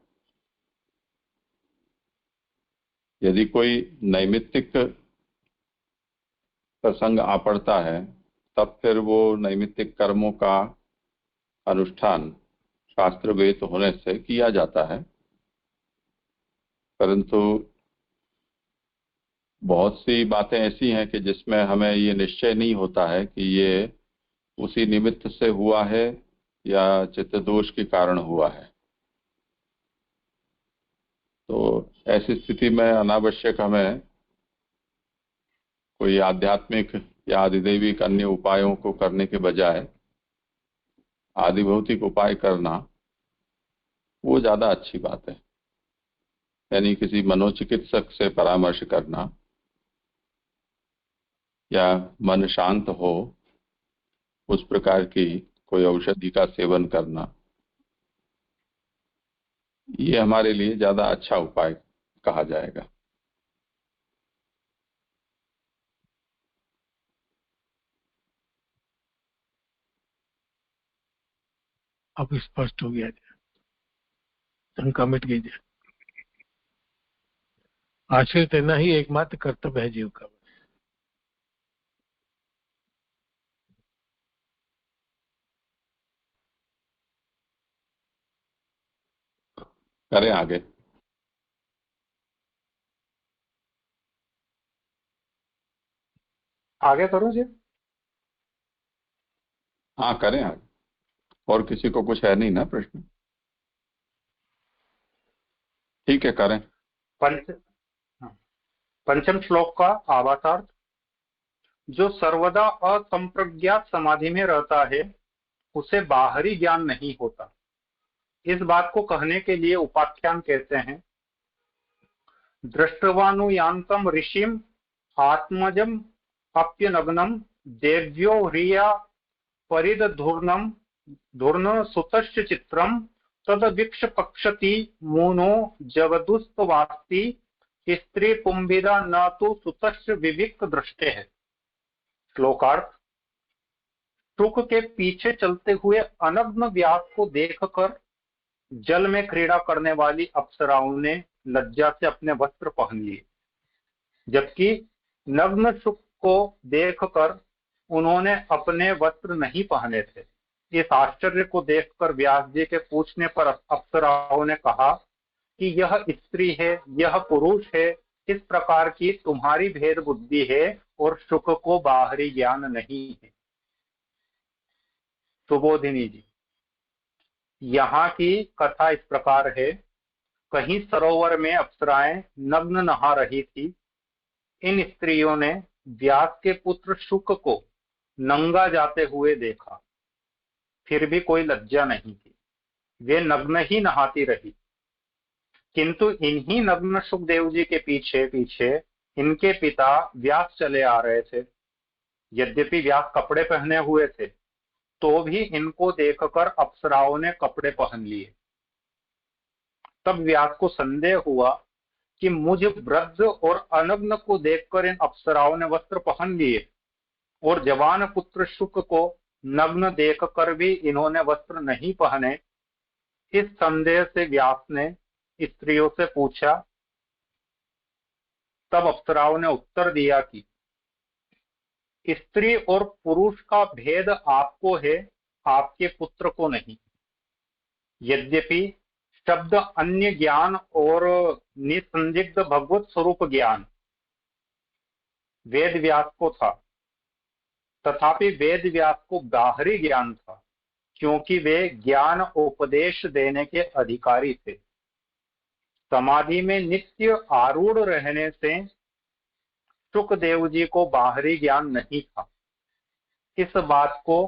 S1: यदि कोई नैमित्तिक प्रसंग आ पड़ता है तब फिर वो नैमित्तिक कर्मों का अनुष्ठान शास्त्र वेद होने से किया जाता है, परंतु बहुत सी बातें ऐसी हैं कि जिसमें हमें ये निश्चय नहीं होता है कि ये उसी निमित्त से हुआ है या चित्त दोष के कारण हुआ है। तो ऐसी स्थिति में अनावश्यक हमें कोई आध्यात्मिक या आदिदैविक अन्य उपायों को करने के बजाय आदिभौतिक उपाय करना वो ज्यादा अच्छी बात है। यानी किसी मनोचिकित्सक से परामर्श करना या मन शांत हो उस प्रकार की कोई औषधि का सेवन करना, ये हमारे लिए ज्यादा अच्छा उपाय कहा जाएगा।
S10: अब स्पष्ट हो गया, शंका मिट गई। आश्रित रहना ही एकमात्र कर्तव्य है जीव का।
S1: करें आगे।
S2: आगे करो जी।
S1: हाँ करें आगे। और किसी को कुछ है नहीं ना प्रश्न? ठीक है करें।
S2: पंचम श्लोक का आवासार्थ। जो सर्वदा असंप्रज्ञात समाधि में रहता है उसे बाहरी ज्ञान नहीं होता। इस बात को कहने के लिए उपाख्यान कहते हैं, दृष्टवानुयांतम ऋषिम आत्मजम अप्यनग्नम देव्यो ह्रिया परिदधूर्णम धूर्ण सुतश्च चित्रम तद वीक्ष पक्षति मूनो जगदुस्तवास्ति स्त्री पुंभिदा न तो सुतश्च विविक्त दृष्टे है। श्लोकार्थ। शुक के पीछे चलते हुए अनग्न व्यास को देखकर जल में क्रीड़ा करने वाली अप्सराओं ने लज्जा से अपने वस्त्र पहन लिए, जबकि नग्न शुक को देखकर उन्होंने अपने वस्त्र नहीं पहने थे। इस आश्चर्य को देखकर व्यास जी के पूछने पर अप्सराओं ने कहा कि यह स्त्री है, यह पुरुष है, इस प्रकार की तुम्हारी भेद बुद्धि है और शुक को बाहरी ज्ञान नहीं है। सुबोधिनी जी, यहाँ की कथा इस प्रकार है। कहीं सरोवर में अप्सराएं नग्न नहा रही थी। इन स्त्रियों ने व्यास के पुत्र शुक को नंगा जाते हुए देखा, फिर भी कोई लज्जा नहीं थी। वे नग्न ही नहाती रही, किंतु इन्हीं नग्न सुखदेव जी के पीछे पीछे इनके पिता व्यास चले आ रहे थे। यद्यपि व्यास कपड़े पहने हुए थे, तो भी इनको देखकर अप्सराओं ने कपड़े पहन लिए। तब व्यास को संदेह हुआ कि मुझ वृद्ध और अनग्न को देखकर इन अप्सराओं ने वस्त्र पहन लिए और जवान पुत्र शुक को नग्न देखकर भी इन्होंने वस्त्र नहीं पहने। इस संदेह से व्यास ने स्त्रियों से पूछा। तब अप्सराओं ने उत्तर दिया कि स्त्री और पुरुष का भेद आपको है, आपके पुत्र को नहीं। यद्यपि शब्द अन्य ज्ञान और निसंदिग्ध भगवत स्वरूप ज्ञान वेद व्यास को था, तथापि वेद व्यास को बाहरी ज्ञान था, क्योंकि वे ज्ञान उपदेश देने के अधिकारी थे। समाधि में नित्य आरूढ़ रहने से शुकदेव जी को बाहरी ज्ञान नहीं था। इस बात को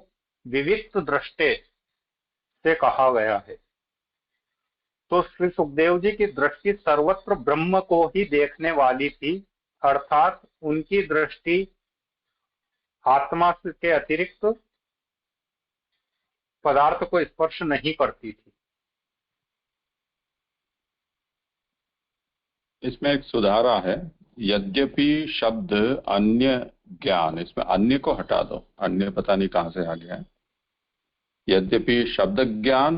S2: विविक्त दृष्टि से कहा गया है। तो श्री सुखदेव जी की दृष्टि सर्वत्र ब्रह्म को ही देखने वाली थी, अर्थात उनकी दृष्टि आत्मा के अतिरिक्त पदार्थ को स्पर्श नहीं करती थी।
S1: इसमें एक सुधारा है, यद्यपि शब्द अन्य ज्ञान, इसमें अन्य को हटा दो, अन्य पता नहीं कहां से आ गया है। यद्यपि शब्द ज्ञान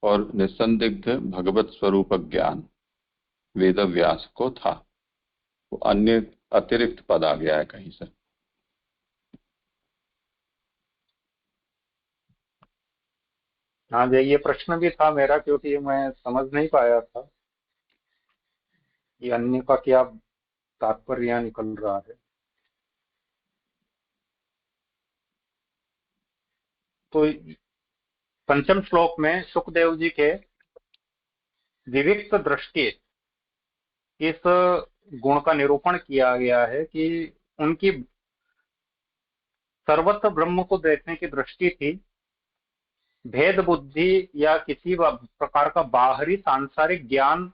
S1: और निसंदिग्ध भगवत स्वरूप ज्ञान वेद व्यास को था, वो अन्य अतिरिक्त पद आ गया है कहीं से।
S2: हाँ जी, ये प्रश्न भी था मेरा, क्योंकि मैं समझ नहीं पाया था ये अन्य का क्या तात्पर्य यहाँ निकल रहा है। तो पंचम श्लोक में सुखदेव जी के विविक्त दृष्टि इस गुण का निरूपण किया गया है कि उनकी सर्वत्र ब्रह्म को देखने की दृष्टि थी। भेद बुद्धि या किसी प्रकार का बाहरी सांसारिक ज्ञान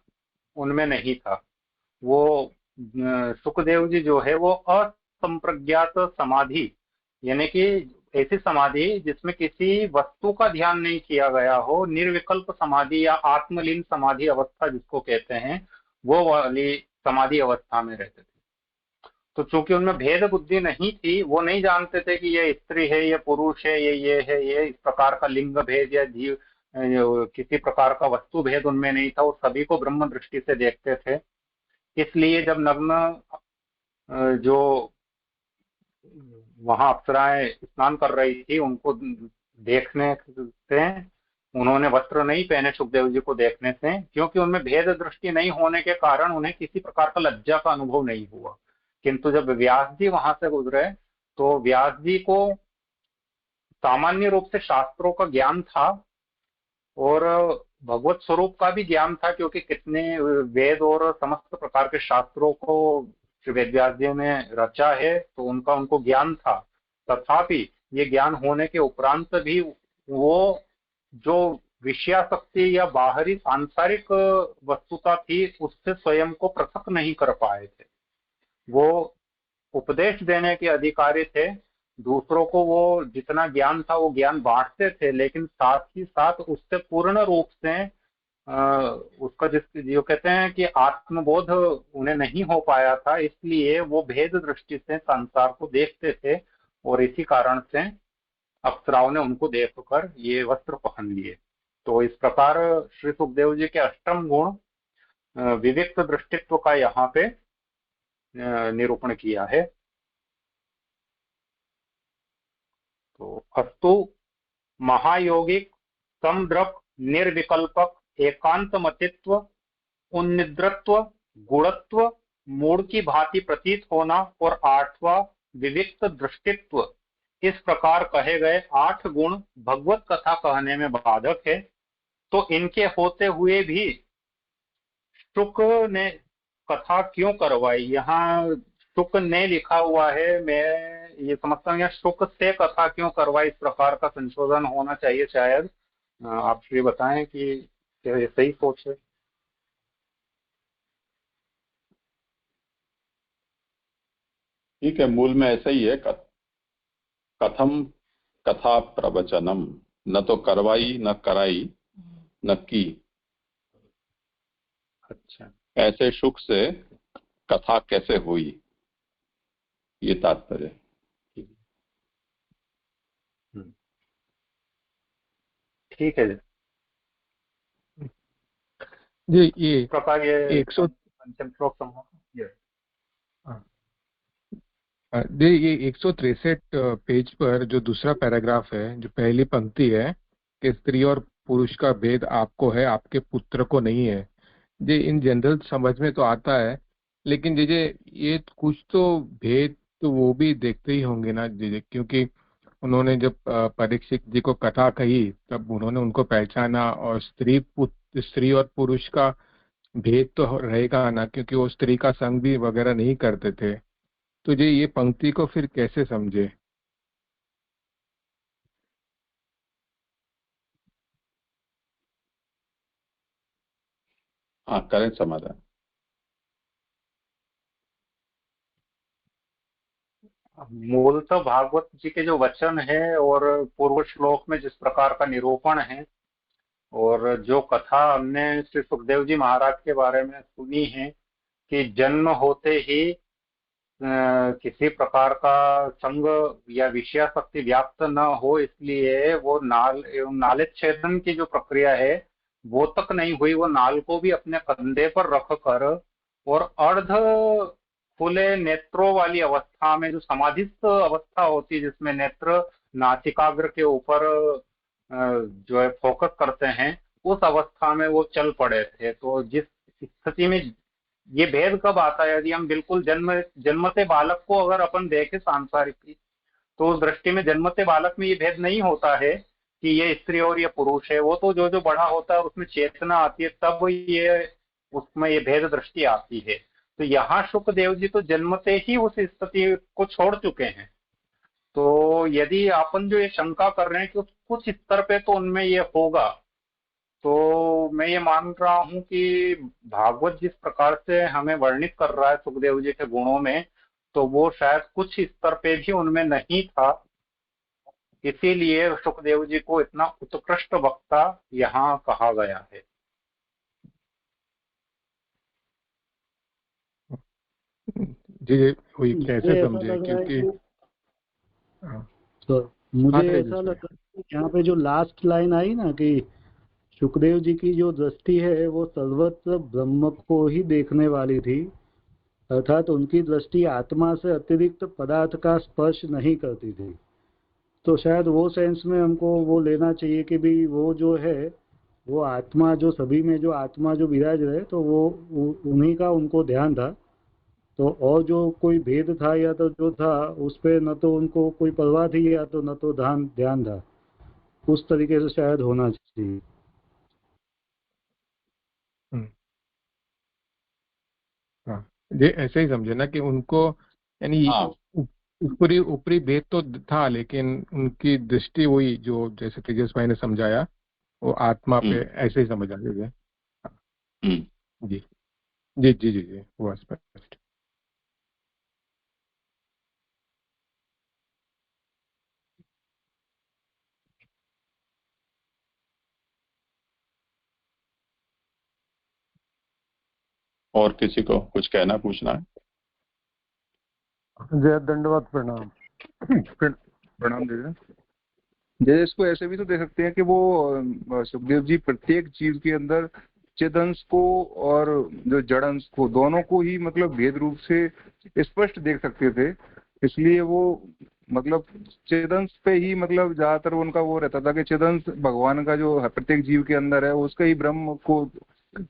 S2: उनमें नहीं था। वो सुखदेव जी जो है वो असंप्रज्ञात समाधि, यानी कि ऐसी समाधि जिसमें किसी वस्तु का ध्यान नहीं किया गया हो, निर्विकल्प समाधि या आत्मलीन समाधि अवस्था जिसको कहते हैं, वो वाली समाधि अवस्था में रहते थे। तो चूंकि उनमें भेद बुद्धि नहीं थी, वो नहीं जानते थे कि ये स्त्री है, ये पुरुष है, ये है, ये इस प्रकार का लिंग भेद या जीव किसी प्रकार का वस्तु भेद उनमें नहीं था। वो सभी को ब्रह्म दृष्टि से देखते थे। इसलिए जब नग्न जो वहां अप्सराएं स्नान कर रही थी, उनको देखने से उन्होंने वस्त्र नहीं पहने सुखदेव जी को देखने से, क्योंकि उनमें भेद दृष्टि नहीं होने के कारण उन्हें किसी प्रकार का लज्जा का अनुभव नहीं हुआ। किंतु जब व्यास जी वहां से गुजरे तो व्यास जी को सामान्य रूप से शास्त्रों का ज्ञान था और भगवत स्वरूप का भी ज्ञान था, क्योंकि कितने वेद और समस्त प्रकार के शास्त्रों को वेद व्यास जी ने रचा है, तो उनका उनको ज्ञान था। तथापि ये ज्ञान होने के उपरांत भी वो जो विषयासक्ति या बाहरी सांसारिक वस्तुता थी, उससे स्वयं को पृथक नहीं कर पाए थे। वो उपदेश देने के अधिकारी थे, दूसरों को वो जितना ज्ञान था वो ज्ञान बांटते थे, लेकिन साथ ही साथ उससे पूर्ण रूप से उसका जो कहते हैं कि आत्मबोध उन्हें नहीं हो पाया था। इसलिए वो भेद दृष्टि से संसार को देखते थे और इसी कारण से अप्सराओं ने उनको देखकर ये वस्त्र पहन लिए। तो इस प्रकार श्री सुखदेव जी के अष्टम गुण विविक्त दृष्टित्व का यहाँ पे निरूपण किया है। तो अस्तु महायोगिक समद्रक निर्विकल्पक एकांतमतित्व उन्निद्रत्व गुणत्व मूड की भांति प्रतीत होना और आठवां विविक्त दृष्टित्व, इस प्रकार कहे गए 8 गुण भगवत कथा कहने में बाधक है। तो इनके होते हुए भी शुक ने कथा क्यों करवाई? यहाँ शुक ने लिखा हुआ है, मैं ये समझता हूँ यहाँ शुक से कथा क्यों करवाई, इस प्रकार का संशोधन होना चाहिए शायद। आप श्री बताएं कि ये सही सोच है।
S1: ठीक है, मूल में ऐसा ही है, कथम कथा प्रवचनम, न तो करवाई न कराई न की।
S2: अच्छा,
S1: ऐसे शुक से कथा कैसे हुई, ये तात्पर्य।
S2: ठीक है
S9: जी। ये
S2: प्रकार ये
S9: 100
S2: पंचम श्लोक समूह
S9: जी, ये 163 पेज पर जो दूसरा पैराग्राफ है, जो पहली पंक्ति है कि स्त्री और पुरुष का भेद आपको है, आपके पुत्र को नहीं है। जी, इन जनरल समझ में तो आता है, लेकिन जी ये कुछ तो भेद तो वो भी देखते ही होंगे ना जी, क्योंकि उन्होंने जब परीक्षित जी को कथा कही तब उन्होंने उनको पहचाना, और स्त्री और पुरुष का भेद तो रहेगा ना, क्योंकि वो स्त्री का संग भी वगैरह नहीं करते थे। तो जी ये पंक्ति को फिर कैसे समझे?
S1: हाँ, करें समाधान।
S2: मूलतः भागवत जी के जो वचन है और पूर्व श्लोक में जिस प्रकार का निरूपण है, और जो कथा हमने श्री सुखदेव जी महाराज के बारे में सुनी है कि जन्म होते ही किसी प्रकार का संग या विषयासक्ति व्याप्त न हो, इसलिए वो नालित छेदन की जो प्रक्रिया है वो तक नहीं हुई, वो नाल को भी अपने कंधे पर रख कर और अर्ध खुले नेत्रों वाली अवस्था में, जो समाधिस्थ अवस्था होती है जिसमें नेत्र नासिकाग्र के ऊपर जो है फोकस करते हैं, उस अवस्था में वो चल पड़े थे। तो जिस स्थिति में ये भेद कब आता है? यदि हम बिल्कुल जन्मते बालक को अगर अपन देखें सांसारिक, तो उस दृष्टि में जन्मते बालक में ये भेद नहीं होता है कि ये स्त्री और ये पुरुष है। वो तो जो जो बड़ा होता है उसमें चेतना आती है, तब ये उसमें ये भेद दृष्टि आती है। तो यहाँ शुकदेव जी तो जन्मते ही उस स्थिति को छोड़ चुके हैं। तो यदि अपन जो ये शंका कर रहे हैं कि कुछ स्तर पे तो उनमें ये होगा, तो मैं ये मान रहा हूं कि भागवत जिस प्रकार से हमें वर्णित कर रहा है सुखदेव जी के गुणों में, तो वो शायद कुछ स्तर पे भी उनमें नहीं था, इसीलिए सुखदेव जी को इतना उत्कृष्ट वक्ता यहाँ कहा गया है।
S9: जी वही कैसे समझे? क्योंकि
S3: तो मुझे ऐसा लगा कि यहाँ पे जो लास्ट लाइन आई ना कि सुखदेव जी की जो दृष्टि है वो सर्वत्र ब्रह्म को ही देखने वाली थी, अर्थात उनकी दृष्टि आत्मा से अतिरिक्त पदार्थ का स्पर्श नहीं करती थी। तो शायद वो सेंस में हमको वो लेना चाहिए कि भी वो जो है वो आत्मा, जो सभी में जो आत्मा जो विराज रहे, तो वो उन्हीं का उनको ध्यान था। तो और जो कोई भेद था या तो जो था उस पे न तो उनको कोई परवाह थी या तो न तो ध्यान था, उस तरीके से शायद होना चाहिए।
S9: हाँ, ये ऐसे ही समझे ना कि उनको यानी ऊपरी भेद तो था, लेकिन उनकी दृष्टि वही जो जैसे तेजस भाई ने समझाया वो आत्मा पे ऐसे ही समझ आ गए। जी जी जी जी जी वो स्पष्ट।
S1: और किसी को कुछ कहना पूछना है?
S11: जय दंडवत प्रणाम।
S5: प्रणाम दीजिए। जैसे इसको ऐसे भी तो देख सकते हैं कि वो सुखदेव जी प्रत्येक जीव के अंदर चिदंश को और जो जड़ंश को दोनों को ही मतलब भेद रूप से स्पष्ट देख सकते थे, इसलिए वो मतलब चिदंश पे ही मतलब ज्यादातर उनका वो रहता था कि चिदंश भगवान का जो प्रत्येक जीव के अंदर है उसका ही ब्रह्म को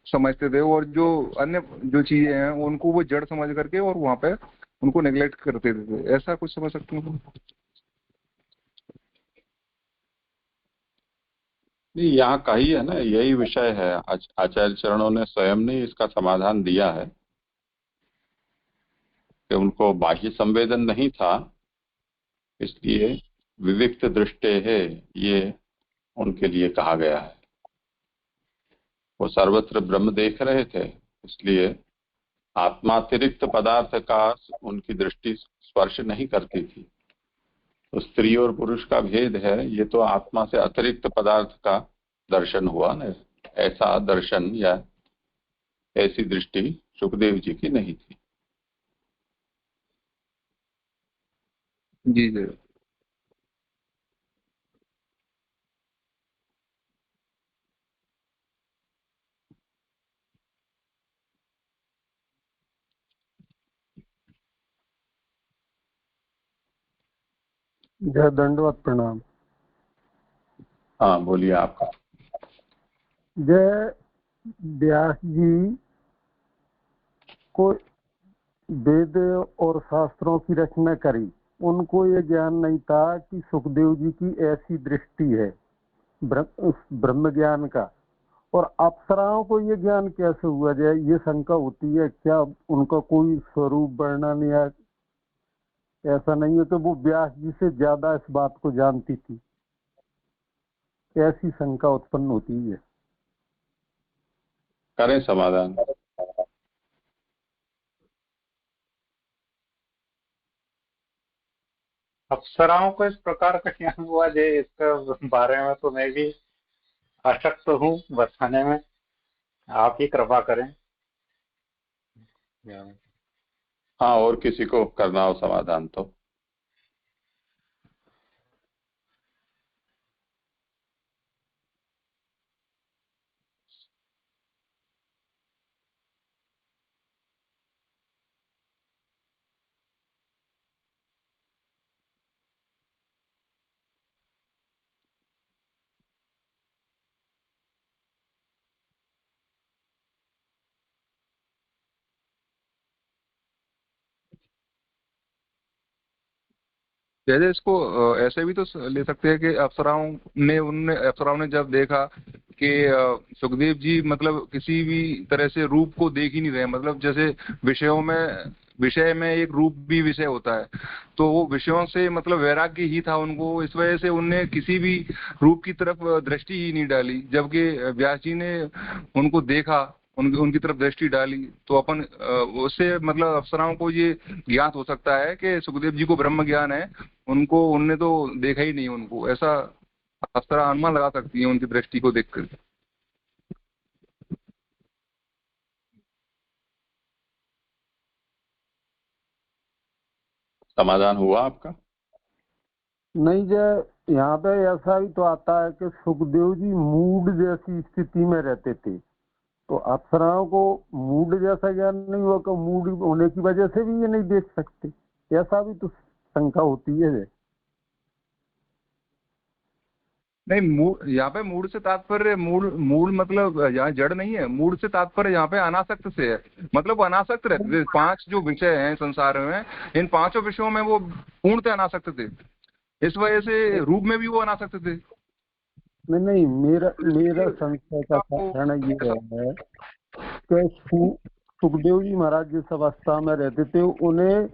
S5: समझते थे, और जो अन्य जो चीजें हैं उनको वो जड़ समझ करके और वहां पे उनको नेग्लेक्ट करते थे। ऐसा कुछ समझ सकते हैं?
S1: नहीं, यहाँ का ही है ना, यही विषय है। आचार्य चरणों ने स्वयं ने इसका समाधान दिया है कि उनको बाह्य संवेदन नहीं था, इसलिए विविक्त दृष्टे है, ये उनके लिए कहा गया है। वो सर्वत्र ब्रह्म देख रहे थे, इसलिए आत्मातिरिक्त पदार्थ का उनकी दृष्टि स्पर्श नहीं करती थी। तो स्त्री और पुरुष का भेद है, ये तो आत्मा से अतिरिक्त पदार्थ का दर्शन हुआ ना। ऐसा दर्शन या ऐसी दृष्टि सुखदेव जी की नहीं थी।
S5: जी जी।
S11: जय दंडवत प्रणाम।
S1: हाँ बोलिए आपका।
S11: जय व्यास जी को वेद और शास्त्रों की रचना करी, उनको ये ज्ञान नहीं था कि सुखदेव जी की ऐसी दृष्टि है ब्रह्म ज्ञान का, और अप्सराओं को ये ज्ञान कैसे हुआ? जाए ये शंका होती है, क्या उनका कोई स्वरूप वर्णन या ऐसा नहीं है कि वो व्यास जी से ज्यादा इस बात को जानती थी? ऐसी शंका उत्पन्न होती है।
S1: करें समाधान।
S2: अप्सराओं को इस प्रकार का ज्ञान हुआ जे, इसके बारे में तो मैं भी अशक्त हूँ बताने में, आप ही कृपा करें।
S1: हाँ, और किसी को करना हो समाधान तो।
S5: जैसे इसको ऐसे भी तो ले सकते हैं कि अप्सराओं ने जब देखा कि सुखदेव जी मतलब किसी भी तरह से रूप को देख ही नहीं रहे, मतलब जैसे विषय में एक रूप भी विषय होता है, तो वो विषयों से मतलब वैराग्य ही था उनको, इस वजह से उनने किसी भी रूप की तरफ दृष्टि ही नहीं डाली। जबकि व्यास जी ने उनको देखा, उनकी तरफ दृष्टि डाली, तो अपन उससे मतलब अप्सराओं को ये ज्ञात हो सकता है कि सुखदेव जी को ब्रह्म ज्ञान है, उनने तो देखा ही नहीं उनको। ऐसा अप्सरा अनुमान लगा सकती है उनकी दृष्टि को देखकर।
S1: समाधान हुआ आपका?
S11: नहीं जय, यहाँ पे ऐसा भी तो आता है कि सुखदेव जी मूड जैसी स्थिति में रहते थे, तो अप्सराओं को मूड जैसा ज्ञान नहीं हुआ कि मूड होने की वजह से भी ये नहीं देख सकते? ऐसा भी तो शंका होती है।
S5: नहीं, यहाँ पे मूड से तात्पर्य मूड मतलब यहाँ जड़ नहीं है, मूड से तात्पर्य यहाँ पे अनासक्त से है। मतलब वो अनासक्त रहते थे। 5 जो विषय हैं संसार में, इन 5 विषयों में वो पूर्णतः अनासक्त थे, इस वजह से रूप में भी वो अनासक्त थे।
S11: नहीं, मेरा संशय का कारण ये है कि सुखदेव जी महाराज जिस अवस्था में रहते थे उन्हें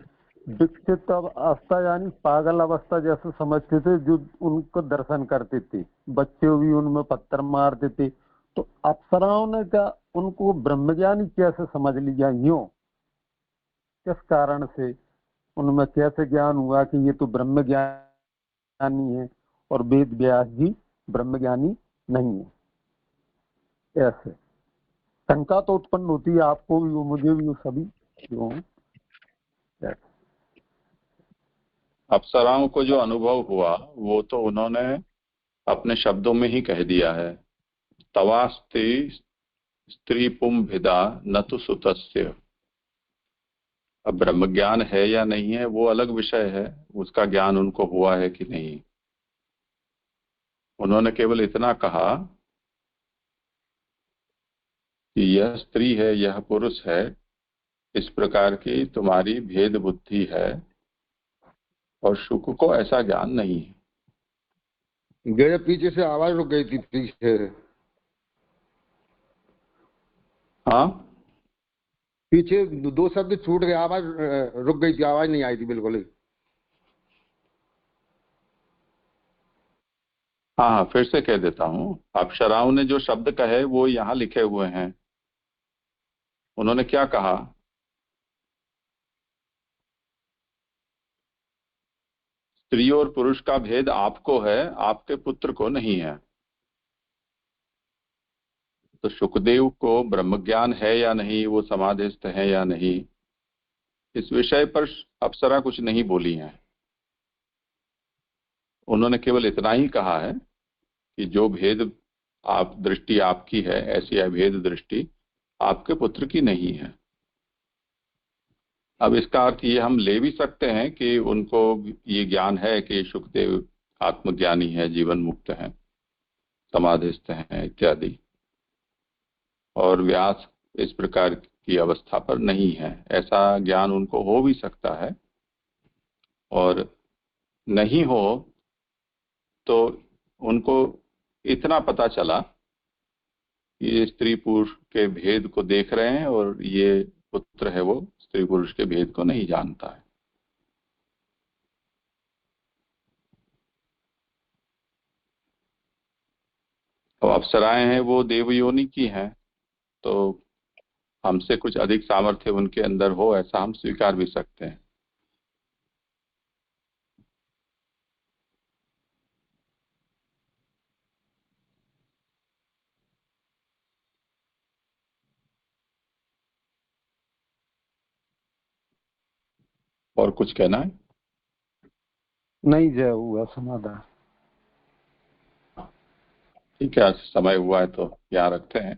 S11: विकसित अवस्था यानी पागल अवस्था जैसे समझते थे, जो उनको दर्शन करते थे। बच्चे भी उनमें पत्थर मारते थे, तो अप्सराओं ने क्या उनको ब्रह्मज्ञानी कैसे समझ लिया? यूं किस कारण से उनमें कैसे ज्ञान हुआ कि ये तो ब्रह्मज्ञानी है और वेद व्यास जी ब्रह्मज्ञानी नहीं है? ऐसे शंका तो उत्पन्न होती है, आपको भी, मुझे भी, सभी क्यों।
S1: अप्सराओं को जो अनुभव हुआ वो तो उन्होंने अपने शब्दों में ही कह दिया है, तवास्ति स्त्री पुम भिदा न तो सुतस्य। अब ब्रह्म ज्ञान है या नहीं है वो अलग विषय है, उसका ज्ञान उनको हुआ है कि नहीं। उन्होंने केवल इतना कहा कि यह स्त्री है यह पुरुष है, इस प्रकार की तुम्हारी भेद बुद्धि है, और शुक को ऐसा ज्ञान नहीं है।
S4: गए पीछे से आवाज रुक गई थी पीछे।
S1: हाँ,
S4: पीछे दो शब्द छूट गए, आवाज रुक गई थी, आवाज नहीं आई थी बिल्कुल ही।
S1: हाँ हाँ, फिर से कह देता हूँ। अप्सराओं ने जो शब्द कहे वो यहाँ लिखे हुए हैं। उन्होंने क्या कहा, स्त्री और पुरुष का भेद आपको है, आपके पुत्र को नहीं है। तो शुकदेव को ब्रह्म ज्ञान है या नहीं, वो समाधिस्थ है या नहीं, इस विषय पर अप्सरा कुछ नहीं बोली है। उन्होंने केवल इतना ही कहा है कि जो भेद आप दृष्टि आपकी है, ऐसी अभेद दृष्टि आपके पुत्र की नहीं है। अब इसका अर्थ ये हम ले भी सकते हैं कि उनको ये ज्ञान है कि शुकदेव आत्मज्ञानी है, जीवन मुक्त है, समाधिस्थ है इत्यादि, और व्यास इस प्रकार की अवस्था पर नहीं है, ऐसा ज्ञान उनको हो भी सकता है। और नहीं हो तो उनको इतना पता चला कि ये स्त्री पुरुष के भेद को देख रहे हैं और ये पुत्र है वो स्त्री पुरुष के भेद को नहीं जानता है। अब अप्सराएं हैं वो देवयोनि की हैं, तो हमसे कुछ अधिक सामर्थ्य उनके अंदर हो ऐसा हम स्वीकार भी सकते हैं। और कुछ कहना है?
S11: नहीं, जय हुआ समाधान।
S1: ठीक है, आज समय हुआ है तो यहाँ रखते हैं।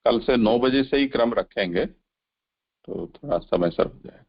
S1: कल से 9 बजे से ही क्रम रखेंगे तो थोड़ा समय सर हो जाएगा।